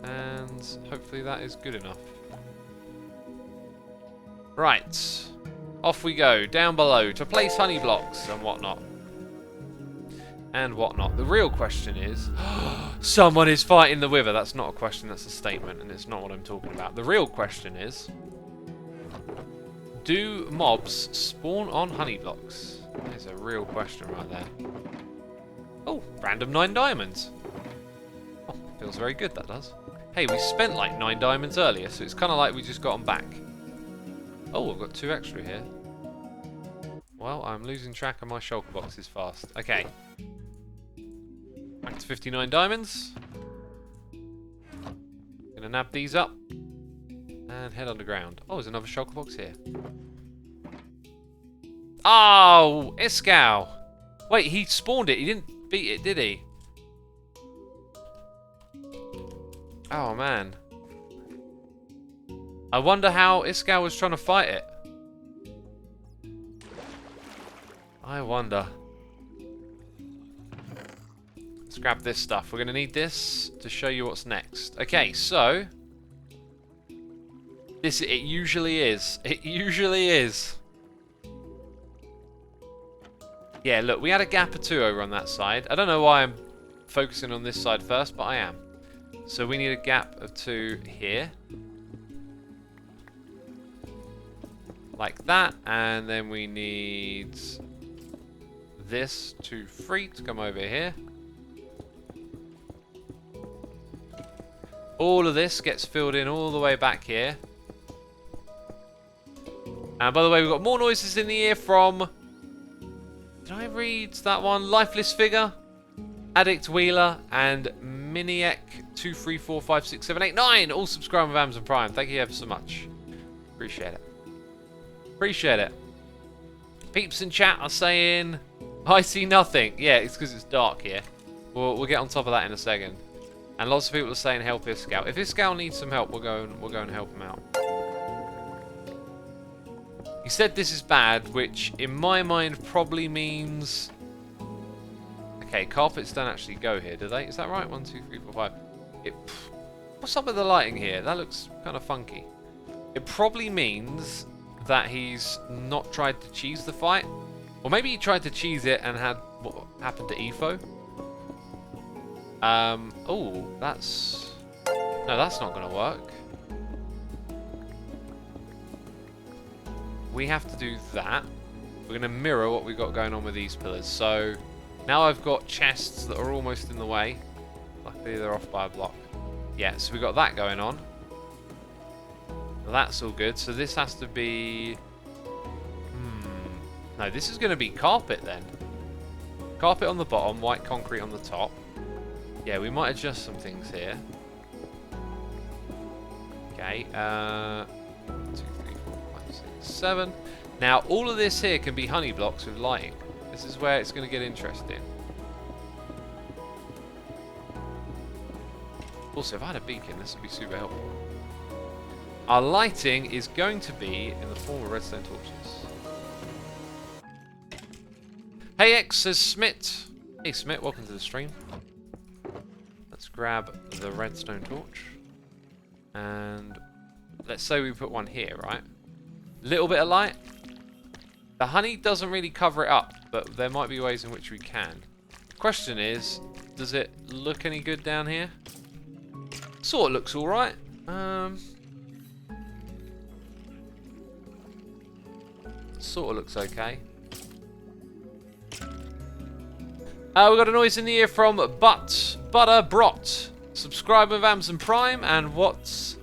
And hopefully that is good enough. Right. Off we go, down below, to place honey blocks and whatnot. And whatnot. The real question is... Someone is fighting the wither. That's not a question, that's a statement, and it's not what I'm talking about. The real question is... Do mobs spawn on honey blocks? That is a real question right there. Oh, random 9 diamonds. Oh, feels very good, that does. Hey, we spent like 9 diamonds earlier, so it's kind of like we just got them back. Oh, I've got 2 extra here. Well, I'm losing track of my shulker boxes fast. Okay. Collect 59 diamonds. Gonna nab these up. And head underground. Oh, there's another shulker box here. Oh, Iskow. Wait, he spawned it. He didn't beat it, did he? Oh, man. I wonder how Iskow was trying to fight it. I wonder. Let's grab this stuff. We're going to need this to show you what's next. Okay, so... it usually is. It usually is. Yeah, look, we had a gap or two over on that side. I don't know why I'm focusing on this side first, but I am. So we need a gap of 2 here. Like that. And then we need this 2 free to come over here. All of this gets filled in all the way back here. And by the way, we've got more noises in the ear from... did I read that one? Lifeless Figure, Addict Wheeler, and Miniek 2345678 all subscribe with Amazon Prime. Thank you ever so much. Appreciate it. Appreciate it. Peeps in chat are saying, I see nothing. Yeah, it's because it's dark here. We'll get on top of that in a second. And lots of people are saying help Iskow. If Iskow needs some help, we'll go and help him out. He said this is bad, which in my mind probably means... okay, carpets don't actually go here, do they? Is that right? 1, 2, 3, 4, 5. What's up with the lighting here? That looks kind of funky. It probably means that he's not tried to cheese the fight. Or maybe he tried to cheese it and had what happened to Efo. Oh, that's... no, that's not going to work. We have to do that. We're going to mirror what we've got going on with these pillars. So now I've got chests that are almost in the way. Luckily they're off by a block. Yeah, so we've got that going on. Well, that's all good. So this has to be... no, this is going to be carpet then. Carpet on the bottom, white concrete on the top. Yeah, we might adjust some things here. Okay, 2, 3, 4, 5, 6, 7. Now, all of this here can be honey blocks with lighting. This is where it's going to get interesting. Also, if I had a beacon, this would be super helpful. Our lighting is going to be in the form of redstone torches. Hey X, says Smit. Hey Smit, welcome to the stream. Let's grab the redstone torch. And let's say we put one here, right? Little bit of light. The honey doesn't really cover it up, but there might be ways in which we can. Question is, does it look any good down here? Sort of looks alright. Sort of looks okay. We got a noise in the ear from Butter Brot. Subscribe with Amazon Prime, and what's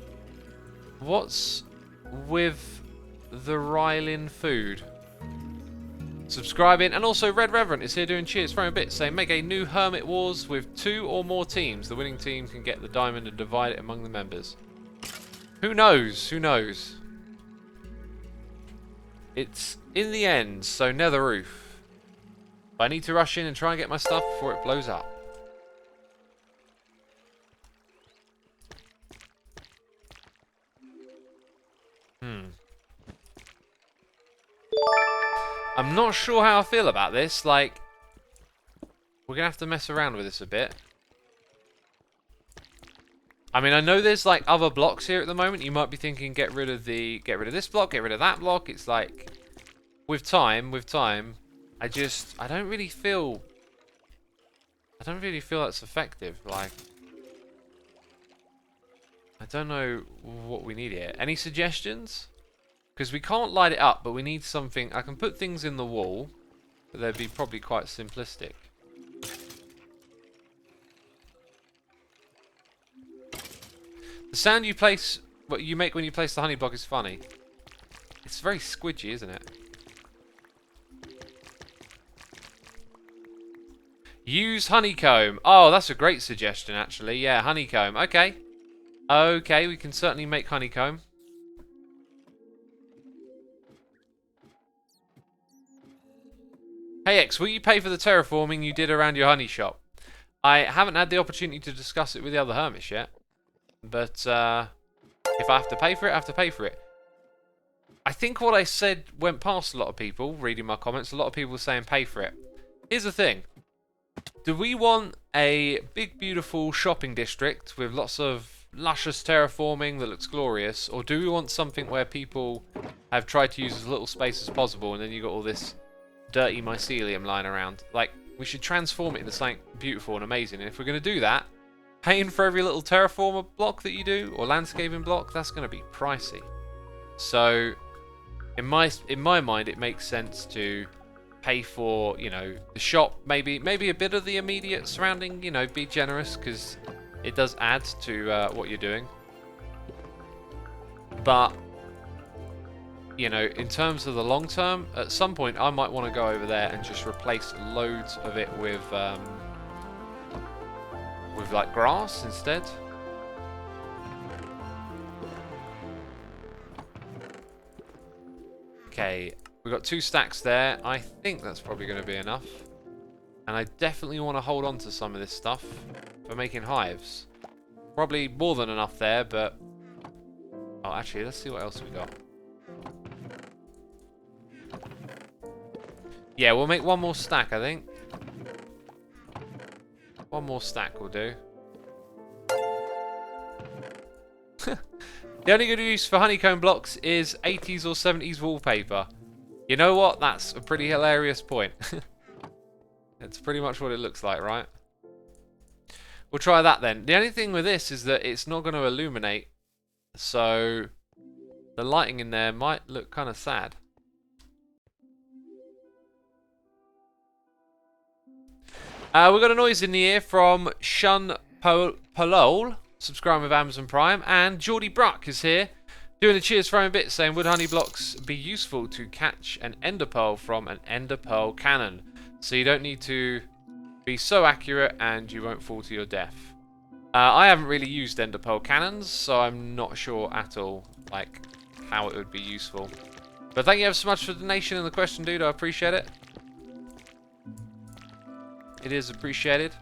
with the Rylin food? Subscribing, and also Red Reverend is here doing cheers from a bit, saying make a new Hermit Wars with 2 or more teams. The winning team can get the diamond and divide it among the members. Who knows? Who knows? It's in the end, so Nether roof. But I need to rush in and try and get my stuff before it blows up. I'm not sure how I feel about this. Like, we're gonna have to mess around with this a bit. I mean, I know there's like other blocks here at the moment. You might be thinking, get rid of this block, get rid of that block. It's like, with time, I don't really feel that's effective. Like, I don't know what we need here. Any suggestions? Because we can't light it up, but we need something. I can put things in the wall, but they'd be probably quite simplistic. The sound what you make when you place the honey block is funny. It's very squidgy, isn't it? Use honeycomb. Oh, that's a great suggestion, actually. Yeah, honeycomb. Okay. Okay, we can certainly make honeycomb. Hey X, will you pay for the terraforming you did around your honey shop? I haven't had the opportunity to discuss it with the other hermits yet. But if I have to pay for it, I have to pay for it. I think what I said went past a lot of people, reading my comments. A lot of people were saying pay for it. Here's the thing. Do we want a big, beautiful shopping district with lots of luscious terraforming that looks glorious? Or do we want something where people have tried to use as little space as possible and then you got all this dirty mycelium lying around? Like, we should transform it into something beautiful and amazing. And if we're going to do that, paying for every little terraformer block that you do, or landscaping block, that's going to be pricey. So, in my mind, it makes sense to pay for, you know, the shop, maybe a bit of the immediate surrounding, you know, be generous, because it does add to what you're doing. But, you know, in terms of the long term, at some point I might want to go over there and just replace loads of it with like grass instead. Okay, we've got 2 stacks there. I think that's probably going to be enough. And I definitely want to hold on to some of this stuff for making hives. Probably more than enough there, but... Oh, actually, let's see what else we got. Yeah, we'll make 1 more stack, I think. 1 more stack will do. The only good use for honeycomb blocks is 80s or 70s wallpaper. You know what? That's a pretty hilarious point. It's pretty much what it looks like, right? We'll try that then. The only thing with this is that it's not going to illuminate. So the lighting in there might look kind of sad. We've got a noise in the ear from Shun Polol, subscribing with Amazon Prime, and Geordie Bruck is here, doing a cheers throwing bit, saying, would honey blocks be useful to catch an ender pearl from an ender pearl cannon? So you don't need to be so accurate and you won't fall to your death. I haven't really used ender pearl cannons, so I'm not sure at all, like, how it would be useful. But thank you ever so much for the donation and the question, dude. I appreciate it. It is appreciated.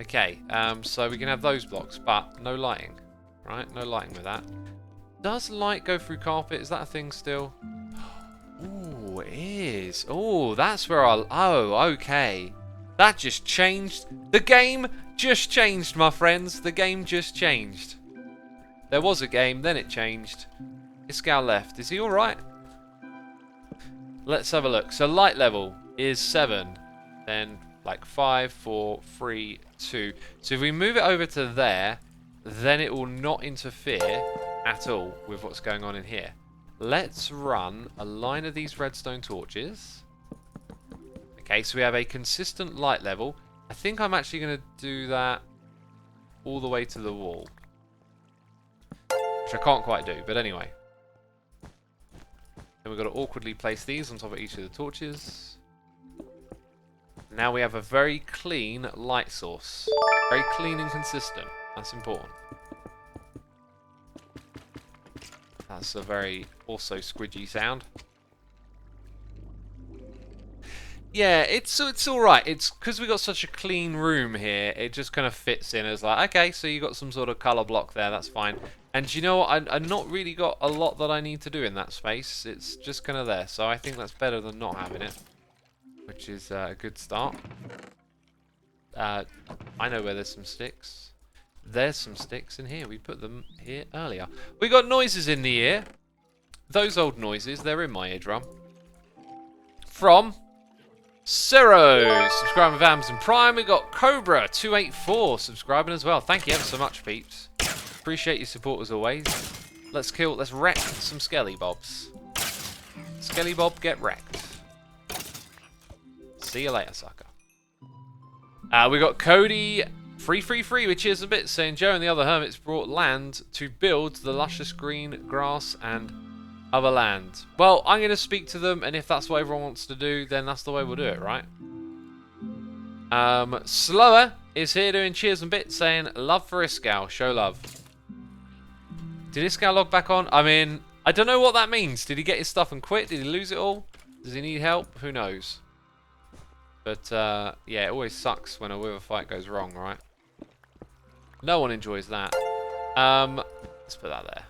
Okay, so we can have those blocks, but no lighting. Right, no lighting with that. Does light go through carpet? Is that a thing still? Oh, it is. Oh, that's where I'll... Oh, okay. That just changed. The game just changed, my friends. The game just changed. There was a game, then it changed. Iskal left. Is he alright? Let's have a look. So light level is 7. Then like 5, 4, 3, 2. So if we move it over to there, then it will not interfere at all with what's going on in here. Let's run a line of these redstone torches. Okay, so we have a consistent light level. I think I'm actually going to do that all the way to the wall. Which I can't quite do, but anyway. Then we've got to awkwardly place these on top of each of the torches. Now we have a very clean light source. Very clean and consistent. That's important. That's a very also squidgy sound. Yeah, it's alright. It's because we got such a clean room here, it just kind of fits in as like, okay, so you got some sort of colour block there, that's fine. And you know what, I've not really got a lot that I need to do in that space. It's just kind of there, so I think that's better than not having it. Which is a good start. I know where there's some sticks. There's some sticks in here. We put them here earlier. We got noises in the ear. Those old noises, they're in my eardrum. From Ciro, subscribing with Amazon Prime. We got Cobra284 subscribing as well. Thank you ever so much, peeps. Appreciate your support as always. Let's wreck some Skelly Bobs. Skelly Bob, get wrecked. See you later, sucker. We got Cody333, which is a bit saying Joe and the other hermits brought land to build the luscious green grass and... Other land. Well, I'm going to speak to them, and if that's what everyone wants to do, then that's the way we'll do it, right? Slower is here doing cheers and bits, saying, love for Iskal, show love. Did Iskal log back on? I mean, I don't know what that means. Did he get his stuff and quit? Did he lose it all? Does he need help? Who knows? But, yeah, it always sucks when a wither fight goes wrong, right? No one enjoys that. Let's put that there.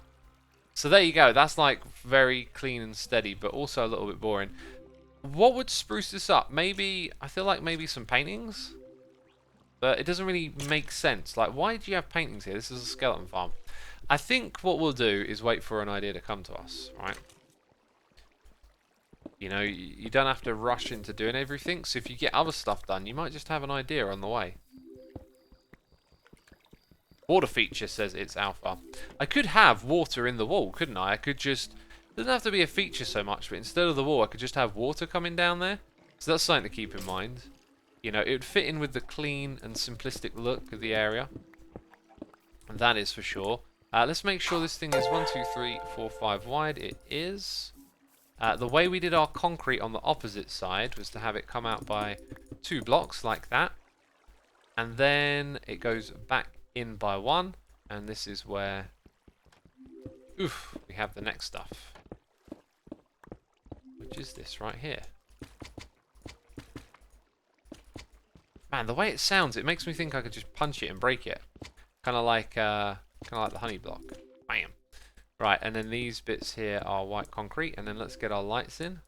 So there you go. That's like very clean and steady, but also a little bit boring. What would spruce this up? Maybe, I feel like maybe some paintings? But it doesn't really make sense. Like, why do you have paintings here? This is a skeleton farm. I think what we'll do is wait for an idea to come to us, right? You know, you don't have to rush into doing everything. So if you get other stuff done, you might just have an idea on the way. Water feature says it's alpha. I could have water in the wall, couldn't I? I could just... It doesn't have to be a feature so much, but instead of the wall, I could just have water coming down there. So that's something to keep in mind. You know, it would fit in with the clean and simplistic look of the area. And that is for sure. Let's make sure this thing is 1, 2, 3, 4, 5 wide. It is. The way we did our concrete on the opposite side was to have it come out by 2 blocks like that. And then it goes back in by 1. And this is where... Oof, we have the next stuff. Which is this right here. Man, the way it sounds, it makes me think I could just punch it and break it. Kind of like the honey block. Bam. Right, and then these bits here are white concrete, and then let's get our lights in.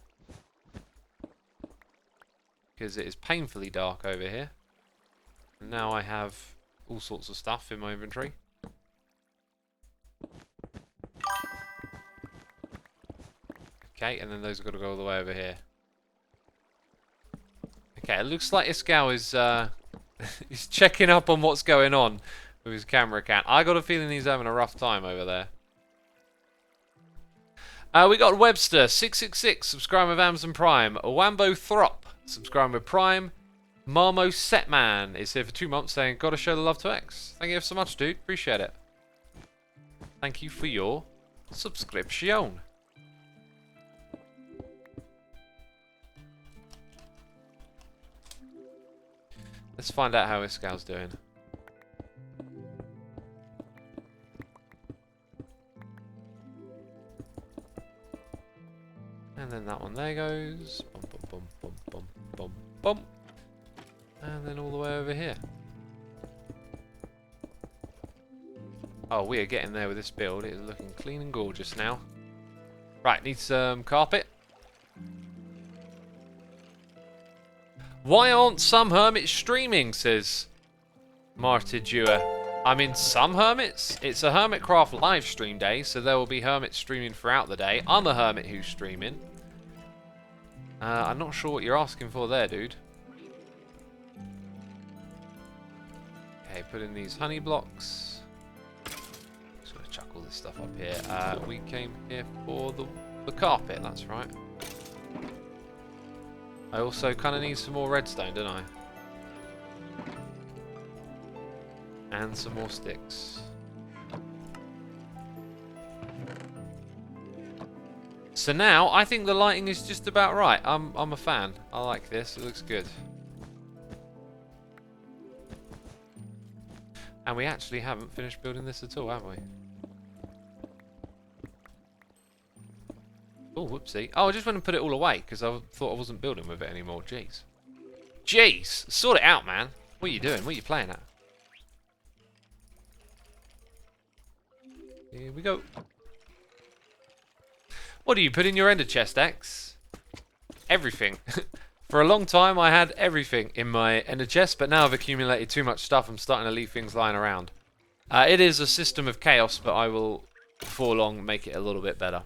Because it is painfully dark over here. And now I have all sorts of stuff in my inventory. Okay, and then those have got to go all the way over here. Okay, it looks like Iskal is he's checking up on what's going on with his camera account. I got a feeling he's having a rough time over there. We got Webster 666 subscribing with Amazon Prime. Wambo Throp subscribing with Prime. Marmo Setman is here for 2 months saying, "Gotta show the love to X." Thank you so much, dude. Appreciate it. Thank you for your subscription. Let's find out how Iskal's doing. And then that one there goes. Bum, bum, bum, bum, bum, bum. And then all the way over here. Oh, we are getting there with this build. It is looking clean and gorgeous now. Right, need some carpet. Why aren't some hermits streaming, says Martidua. I mean, some hermits? It's a Hermitcraft live stream day, so there will be hermits streaming throughout the day. I'm a hermit who's streaming. I'm not sure what you're asking for there, dude. Okay, put in these honey blocks. Just gonna chuck all this stuff up here. We came here for the carpet, that's right. I also kind of need some more redstone, don't I? And some more sticks. So now, I think the lighting is just about right. I'm a fan. I like this. It looks good. And we actually haven't finished building this at all, have we? Oh, whoopsie. Oh, I just went and put it all away because I thought I wasn't building with it anymore. Jeez. Jeez! Sort it out, man. What are you doing? What are you playing at? Here we go. What do you put in your ender chest, X? Everything. For a long time, I had everything in my ender chest, but now I've accumulated too much stuff. I'm starting to leave things lying around. It is a system of chaos, but I will, before long, make it a little bit better.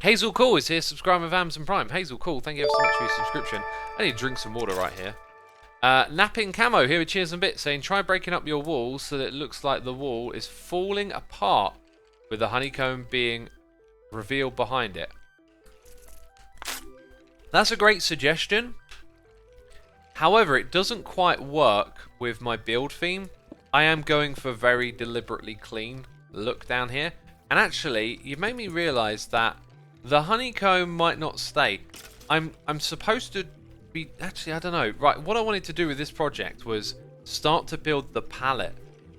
Hazel Cool is here, subscribing with Amazon Prime. Hazel Cool, thank you ever so much for your subscription. I need to drink some water right here. Napping Camo here with cheers and bits, saying try breaking up your walls so that it looks like the wall is falling apart with the honeycomb being revealed behind it. That's a great suggestion. However, it doesn't quite work with my build theme. I am going for very deliberately clean look down here. And actually, you made me realise that the honeycomb might not stay. I'm supposed to be... Actually, I don't know. Right, what I wanted to do with this project was start to build the palette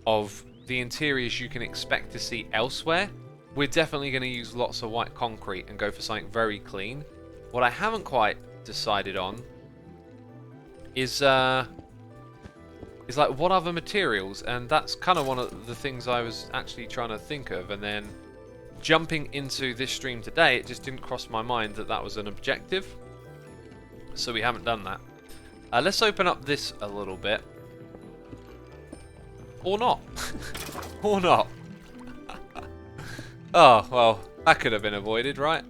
of the interiors you can expect to see elsewhere. We're definitely going to use lots of white concrete and go for something very clean. What I haven't quite decided on is like what other materials, and that's kind of one of the things I was actually trying to think of, and then jumping into this stream today, it just didn't cross my mind that that was an objective, so we haven't done that. Let's open up this a little bit, or not. Or not. Oh well, that could have been avoided, right?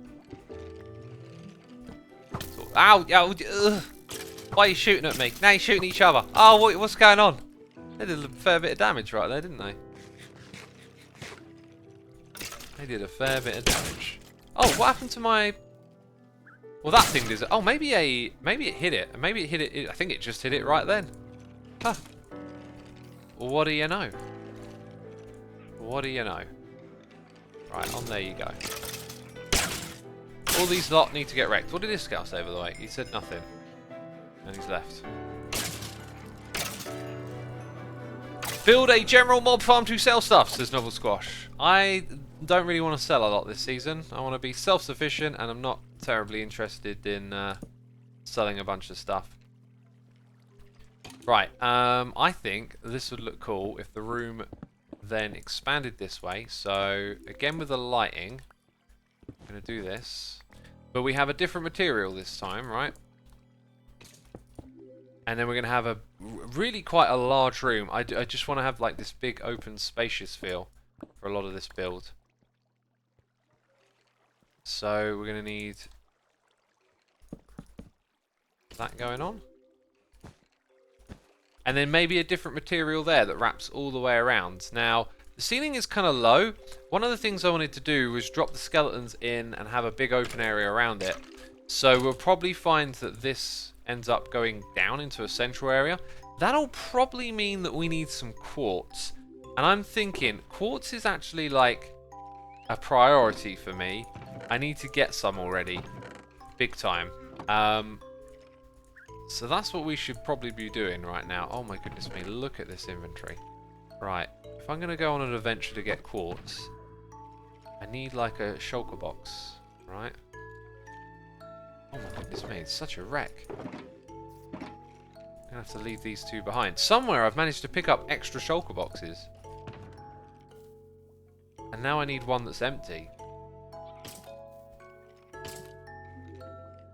So, ow, ow, ugh. Why are you shooting at me? Now you're shooting each other. Oh, what's going on? They did a fair bit of damage right there, didn't they? They did a fair bit of damage. Oh, what happened to my... Well, that thing did... Oh, maybe it hit it. Maybe it hit it... I think it just hit it right then. Huh. Well, what do you know? What do you know? Right, on there you go. All these lot need to get wrecked. What did this guy say, by the way? He said nothing. And he's left. Build a general mob farm to sell stuff, says Novel Squash. I don't really want to sell a lot this season. I want to be self-sufficient, and I'm not terribly interested in selling a bunch of stuff. Right, I think this would look cool if the room then expanded this way. So, again with the lighting, I'm going to do this. But we have a different material this time, right? And then we're going to have a really quite a large room. I just want to have like this big open spacious feel for a lot of this build. So we're going to need that going on. And then maybe a different material there that wraps all the way around. Now, the ceiling is kind of low. One of the things I wanted to do was drop the skeletons in and have a big open area around it. So we'll probably find that this ends up going down into a central area. That'll probably mean that we need some quartz. And I'm thinking quartz is actually like a priority for me. I need to get some already. Big time. So that's what we should probably be doing right now. Oh my goodness me, look at this inventory. Right, if I'm going to go on an adventure to get quartz, I need like a shulker box, right? Oh my goodness me, it's such a wreck. I'm going to have to leave these two behind. Somewhere I've managed to pick up extra shulker boxes. And now I need one that's empty.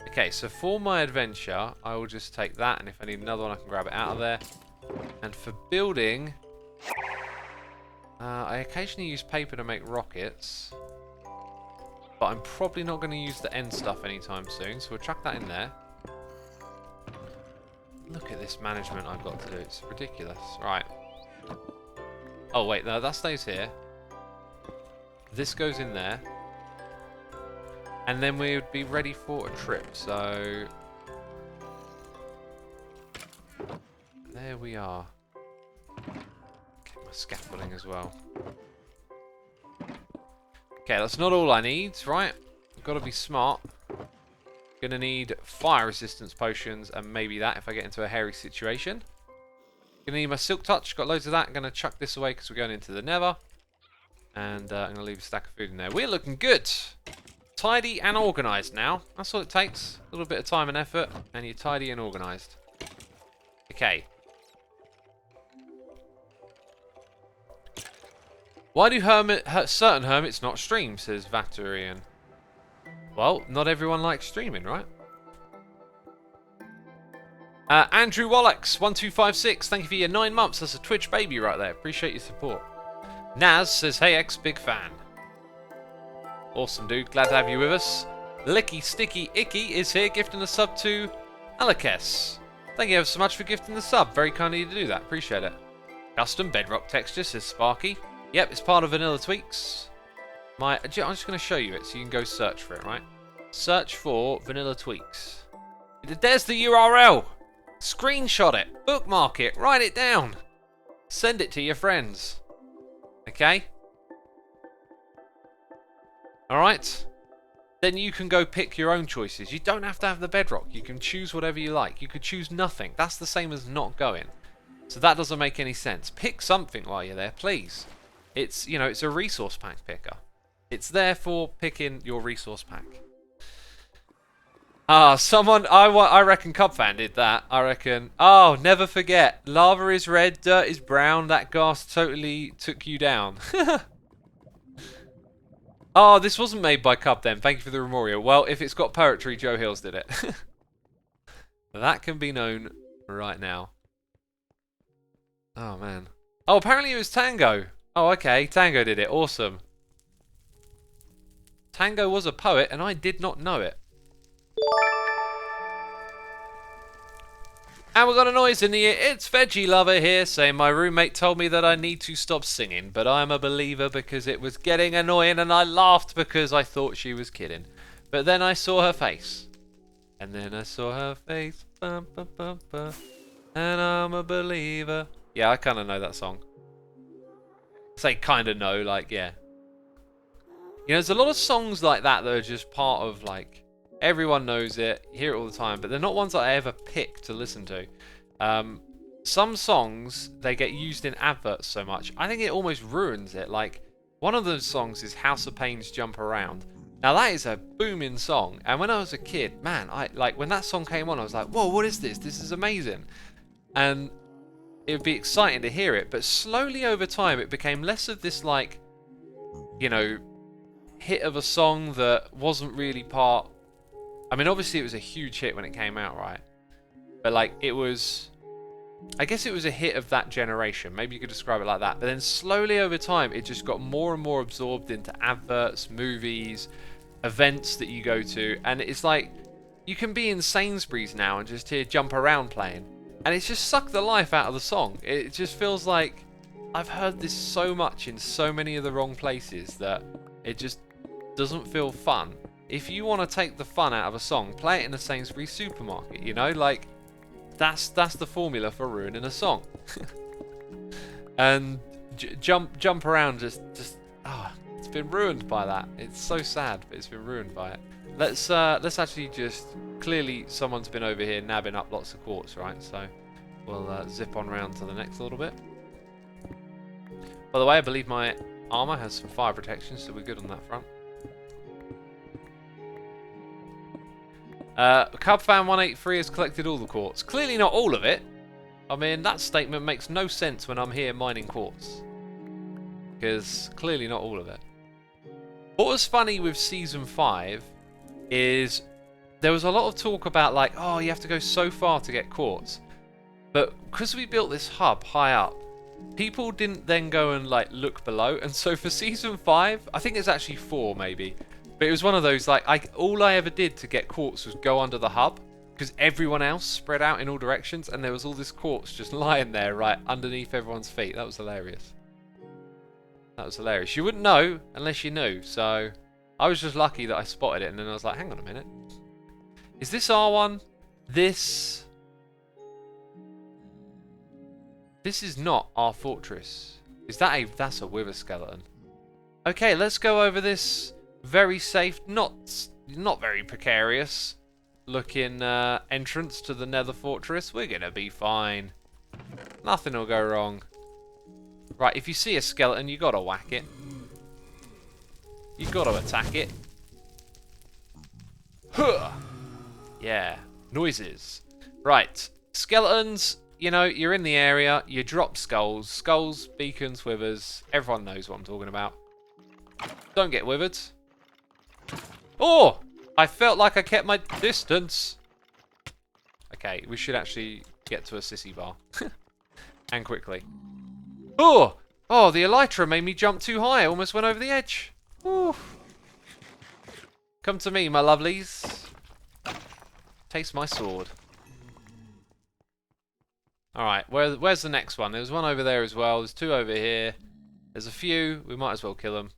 Okay, so for my adventure, I will just take that, and if I need another one, I can grab it out of there. And for building, I occasionally use paper to make rockets. But I'm probably not going to use the end stuff anytime soon, so we'll chuck that in there. Look at this management I've got to do, it's ridiculous. Right. Oh wait, no, that stays here. This goes in there. And then we would be ready for a trip, so... There we are. Get my scaffolding as well. Okay, that's not all I need, right? I've got to be smart. Gonna need fire resistance potions, and maybe that if I get into a hairy situation. Gonna need my silk touch, got loads of that. I'm gonna chuck this away because we're going into the Nether. And I'm gonna leave a stack of food in there. We're looking good! Tidy and organised now. That's all it takes. A little bit of time and effort, and you're tidy and organised. Okay. Why do certain hermits not stream, says Vaturian. Well, not everyone likes streaming, right? Andrew Wallach, 1256, thank you for your 9 months. That's a Twitch baby right there. Appreciate your support. Naz says, hey X, big fan. Awesome, dude. Glad to have you with us. Licky Sticky Icky is here, gifting a sub to Alakes. Thank you ever so much for gifting the sub. Very kind of you to do that. Appreciate it. Custom bedrock texture, says Sparky. Yep, it's part of Vanilla Tweaks. I'm just going to show you it so you can go search for it, right? Search for Vanilla Tweaks. There's the URL. Screenshot it. Bookmark it. Write it down. Send it to your friends. Okay? Alright? Then you can go pick your own choices. You don't have to have the bedrock. You can choose whatever you like. You could choose nothing. That's the same as not going. So that doesn't make any sense. Pick something while you're there, please. It's, you know, it's a resource pack picker. It's there for picking your resource pack. Someone, I reckon Cubfan did that. I reckon. Oh, never forget. Lava is red, dirt is brown. That gas totally took you down. Oh, this wasn't made by Cub then. Thank you for the memorial. Well, if it's got poetry, Joe Hills did it. That can be known right now. Oh, man. Oh, apparently it was Tango. Oh, okay. Tango did it. Awesome. Tango was a poet, and I did not know it. And we got a noise in the ear. It's Veggie Lover here saying my roommate told me that I need to stop singing, but I'm a believer because it was getting annoying and I laughed because I thought she was kidding. But then I saw her face. And then I saw her face. Bum, bum, bum, bum, and I'm a believer. Yeah, I kind of know that song. Say kind of know, like, yeah. You know, there's a lot of songs like that that are just part of, like, everyone knows it, hear it all the time, but they're not ones that I ever pick to listen to. Some songs, they get used in adverts so much, I think it almost ruins it. Like, one of those songs is House of Pain's Jump Around. Now, that is a booming song, and when I was a kid, man, when that song came on, I was like, whoa, what is this? This is amazing. And it would be exciting to hear it, but slowly over time, it became less of this, like, you know, hit of a song that wasn't really part... I mean, obviously it was a huge hit when it came out, right? But, like, it was... I guess it was a hit of that generation. Maybe you could describe it like that. But then slowly over time, it just got more and more absorbed into adverts, movies, events that you go to. And it's like, you can be in Sainsbury's now and just hear Jump Around playing. And it's just sucked the life out of the song. It just feels like I've heard this so much in so many of the wrong places that it just doesn't feel fun. If you want to take the fun out of a song, play it in a Sainsbury's supermarket, you know? Like, that's the formula for ruining a song. And jump around just it's been ruined by that. It's so sad, but it's been ruined by it. Let's actually just... Clearly, someone's been over here nabbing up lots of quartz, right? So we'll zip on round to the next a little bit. By the way, I believe my armor has some fire protection, so we're good on that front. Cubfan183 has collected all the quartz. Clearly not all of it. I mean, that statement makes no sense when I'm here mining quartz. Because clearly not all of it. What was funny with Season 5 is there was a lot of talk about, like, oh, you have to go so far to get quartz. But because we built this hub high up, people didn't then go and, like, look below. And so for Season 5, I think it's actually 4 maybe, but it was one of those, like, all I ever did to get quartz was go under the hub, because everyone else spread out in all directions, and there was all this quartz just lying there, right, underneath everyone's feet. That was hilarious. That was hilarious. You wouldn't know unless you knew, so I was just lucky that I spotted it, and then I was like, hang on a minute. Is this our one? This is not our fortress. Is that that's a wither skeleton. Okay, let's go over this very safe, not very precarious looking entrance to the Nether fortress. We're gonna be fine. Nothing will go wrong. Right, if you see a skeleton, you gotta whack it. You gotta attack it. Huh. Yeah, noises. Right, skeletons. You know, you're in the area. You drop skulls, beacons, withers. Everyone knows what I'm talking about. Don't get withered. Oh! I felt like I kept my distance. Okay, we should actually get to a sissy bar. And quickly. Oh! Oh, the elytra made me jump too high. I almost went over the edge. Ooh. Come to me, my lovelies. Taste my sword. Alright, where's the next one? There's one over there as well. There's two over here. There's a few. We might as well kill them.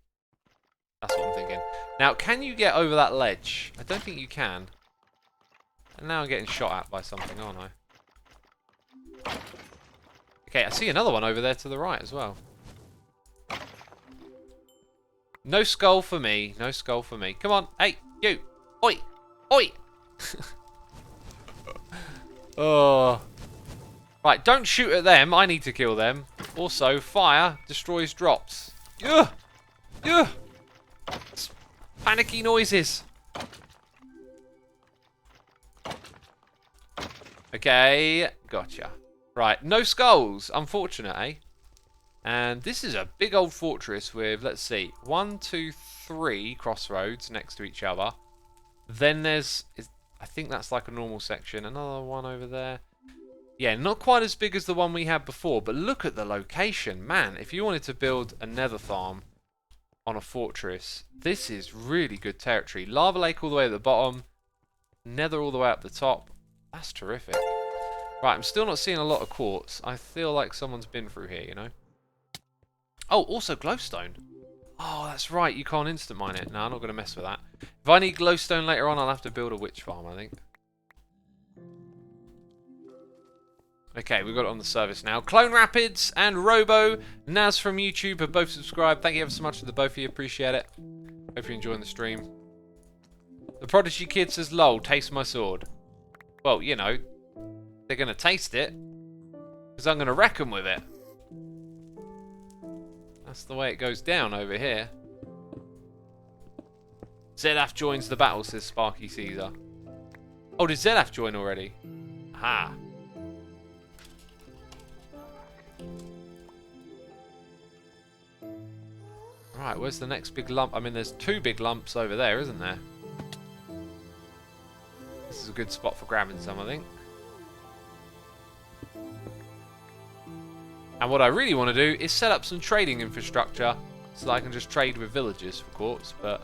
That's what I'm thinking. Now, can you get over that ledge? I don't think you can. And now I'm getting shot at by something, aren't I? Okay, I see another one over there to the right as well. No skull for me. No skull for me. Come on. Hey, you. Oi. Oi. Oh. Right, don't shoot at them. I need to kill them. Also, fire destroys drops. Ugh. Ugh. Panicky noises. Okay, gotcha. Right, no skulls. Unfortunate, eh? And this is a big old fortress with, let's see, 1, 2, 3 crossroads next to each other. Then there's, I think that's like a normal section. Another one over there. Yeah, not quite as big as the one we had before, but look at the location. Man, if you wanted to build a nether farm on a fortress, this is really good territory. Lava lake all the way at the bottom. Nether all the way up the top. That's terrific. Right, I'm still not seeing a lot of quartz. I feel like someone's been through here, you know. Oh, also glowstone. Oh, that's right. You can't instant mine it. No, I'm not going to mess with that. If I need glowstone later on, I'll have to build a witch farm, I think. Okay, we've got it on the service now. Clone Rapids and Robo, Naz from YouTube have both subscribed. Thank you ever so much to the both of you. Appreciate it. Hope you're enjoying the stream. The Prodigy Kid says, lol, taste my sword. Well, you know, they're going to taste it because I'm going to wreck them with it. That's the way it goes down over here. Zedaf joins the battle, says Sparky Caesar. Oh, did Zedaf join already? Aha. Right, where's the next big lump? I mean, there's 2 big lumps over there, isn't there? This is a good spot for grabbing some, I think. And what I really want to do is set up some trading infrastructure so that I can just trade with villagers for quartz. But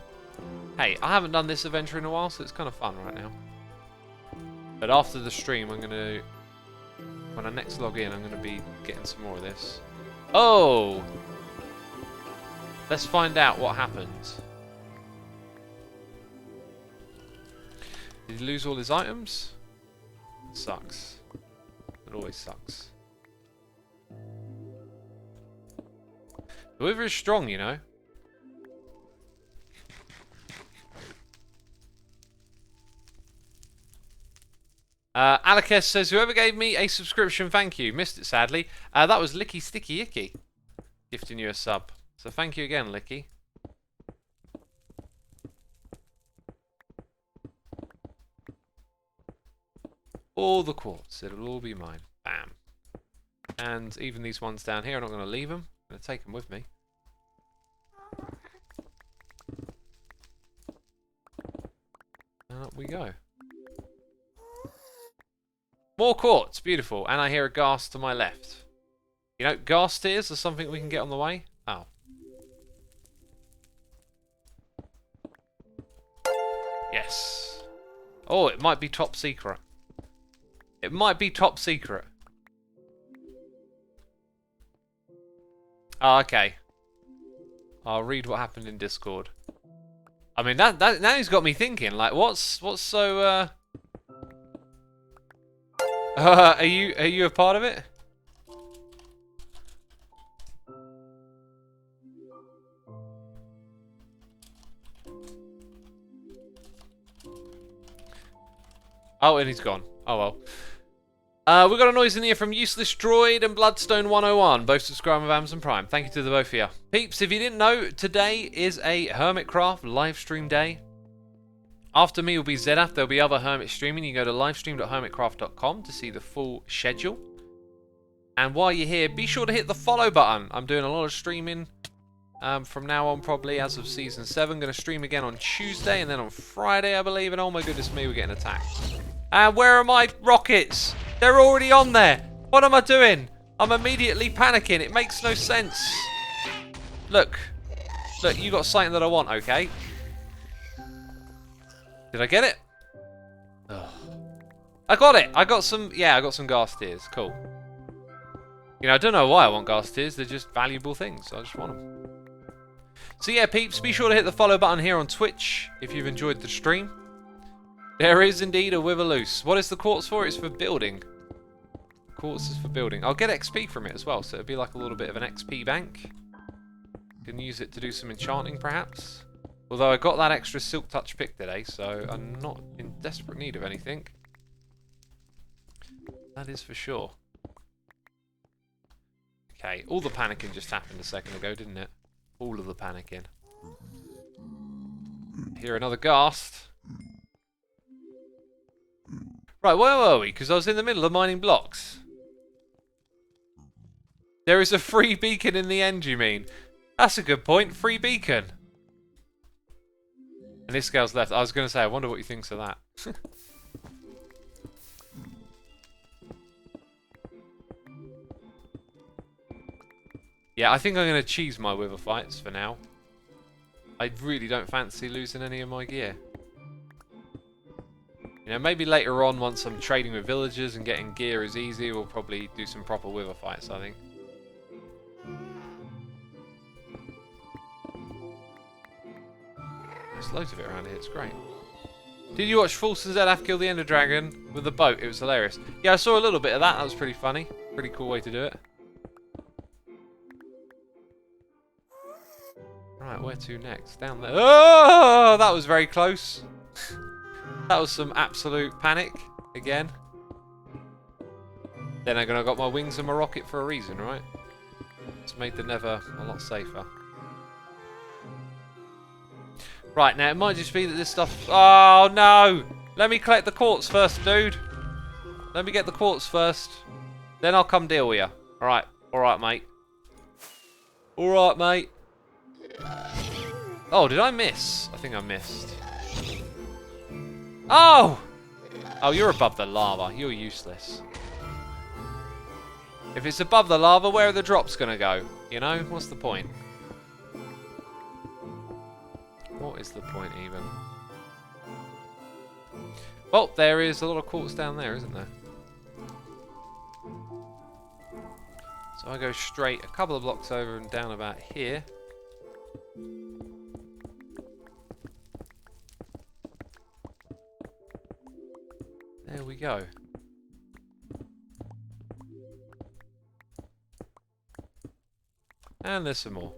hey, I haven't done this adventure in a while, so it's kind of fun right now. But after the stream, I'm going to, when I next log in, I'm going to be getting some more of this. Oh! Let's find out what happened. Did he lose all his items? It sucks. It always sucks. The Wither is strong, you know. Alakes says, whoever gave me a subscription, thank you. Missed it, sadly. That was Licky Sticky Icky gifting you a sub. So thank you again, Licky. All the quartz, it'll all be mine. Bam. And even these ones down here, I'm not going to leave them. I'm going to take them with me. And up we go. More quartz, beautiful. And I hear a ghast to my left. You know, ghast tears are something we can get on the way. Oh. Yes. Oh, it might be top secret. It might be top secret. Oh, okay. I'll read what happened in Discord. I mean, that now he's got me thinking. Like, what's so? Are you a part of it? Oh, and he's gone. Oh well. We got a noise in here from Useless Droid and Bloodstone 101, both subscribing with Amazon Prime. Thank you to the both of you. Peeps, if you didn't know, today is a Hermitcraft live stream day. After me will be Zedaf. There'll be other Hermit streaming. You can go to livestream.hermitcraft.com to see the full schedule. And while you're here, be sure to hit the follow button. I'm doing a lot of streaming from now on, probably as of Season 7. Going to stream again on Tuesday and then on Friday, I believe. And oh my goodness me, we're getting attacked. And where are my rockets? They're already on there. What am I doing? I'm immediately panicking. It makes no sense. Look. Look, you got something that I want, okay? Did I get it? Ugh. I got it. I got some, yeah, I got some ghast tears. Cool. You know, I don't know why I want ghast tears. They're just valuable things. So I just want them. So yeah, peeps, be sure to hit the follow button here on Twitch if you've enjoyed the stream. There is indeed a Wither loose. What is the quartz for? It's for building. Quartz is for building. I'll get XP from it as well, so it'll be like a little bit of an XP bank. Can use it to do some enchanting, perhaps. Although I got that extra silk touch pick today, so I'm not in desperate need of anything. That is for sure. Okay, all the panicking just happened a second ago, didn't it? All of the panicking. Hear another ghast. Right, where were we? Because I was in the middle of mining blocks. There is a free beacon in the end, you mean? That's a good point. Free beacon. And this girl's left. I was going to say, I wonder what he thinks of that. Yeah, I think I'm going to cheese my wither fights for now. I really don't fancy losing any of my gear. You know, maybe later on, once I'm trading with villagers and getting gear is easy, we'll probably do some proper wither fights, I think. There's loads of it around here, it's great. Did you watch Fulson ZF kill the Ender Dragon with the boat? It was hilarious. Yeah, I saw a little bit of that, that was pretty funny. Pretty cool way to do it. Right, where to next? Down there. Oh, that was very close. That was some absolute panic again. Then I got my wings and my rocket for a reason, right? It's made the Nether a lot safer. Right, now it might just be that this stuff... Oh, no! Let me collect the quartz first, dude. Let me get the quartz first. Then I'll come deal with you. Alright. Alright, mate. Alright, mate. Oh, did I miss? I think I missed. Oh! Oh, you're above the lava. You're useless. If it's above the lava, where are the drops going to go? You know? What's the point? What is the point, even? Well, there is a lot of quartz down there, isn't there? So I go straight a couple of blocks over and down about here. There we go. And there's some more.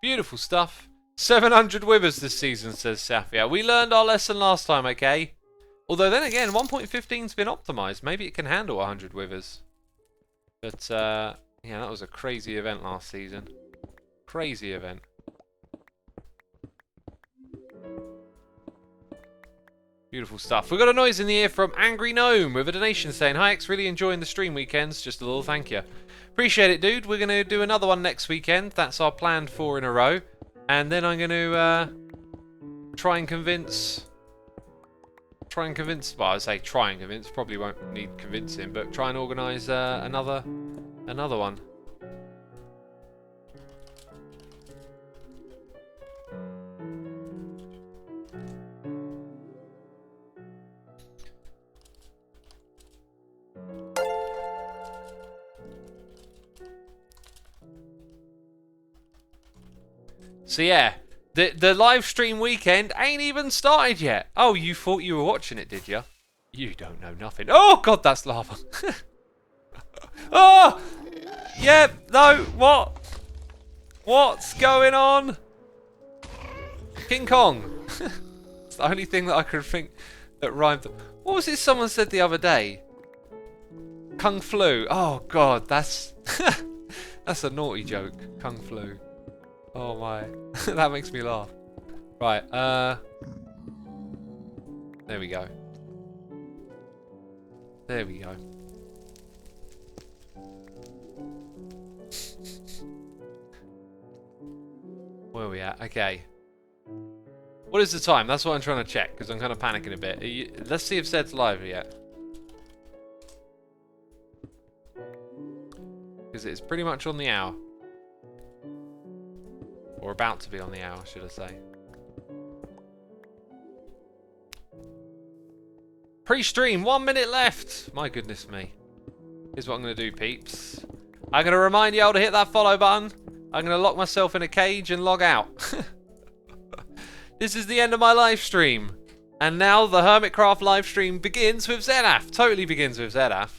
Beautiful stuff. 700 withers this season, says Safia. We learned our lesson last time, okay? Although then again, 1.15's been optimized. Maybe it can handle 100 withers. But, yeah, that was a crazy event last season. Crazy event. Beautiful stuff. We got a noise in the ear from Angry Gnome with a donation saying, "Hi X, really enjoying the stream weekends. Just a little thank you." Appreciate it, dude. We're going to do another one next weekend. That's our planned 4 in a row. And then I'm going to try and convince, well, I say try and convince, probably won't need convincing, but try and organise another one. So yeah, the live stream weekend ain't even started yet. Oh, you thought you were watching it, did you? You don't know nothing. Oh God, that's lava. Oh! Yeah, no, what? What's going on? King Kong. It's the only thing that I could think that rhymed. What was it someone said the other day? Kung Flu. Oh God, that's that's a naughty joke. Kung Flu. Oh my, that makes me laugh. Right, there we go. There we go. Where are we at? Okay. What is the time? That's what I'm trying to check, because I'm kind of panicking a bit. Let's see if Zed's live yet. Because it's pretty much on the hour. Or about to be on the hour, should I say. Pre-stream, 1 minute left! My goodness me. Here's what I'm going to do, peeps. I'm going to remind you all to hit that follow button. I'm going to lock myself in a cage and log out. This is the end of my live stream. And now the Hermitcraft live stream begins with ZF. Totally begins with ZF.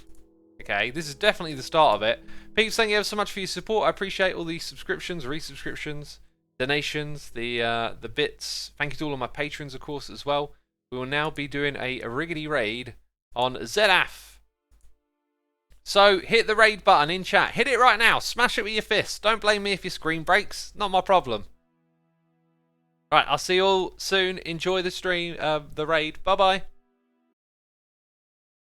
Okay, this is definitely the start of it. Peeps, thank you ever so much for your support. I appreciate all the subscriptions, resubscriptions, donations, the bits. Thank you to all of my patrons, of course, as well. We will now be doing a riggedy raid on Zedaf. So hit the raid button in chat. Hit it right now. Smash it with your fist. Don't blame me if your screen breaks. Not my problem. Right, I'll see you all soon. Enjoy the stream, the raid. Bye-bye.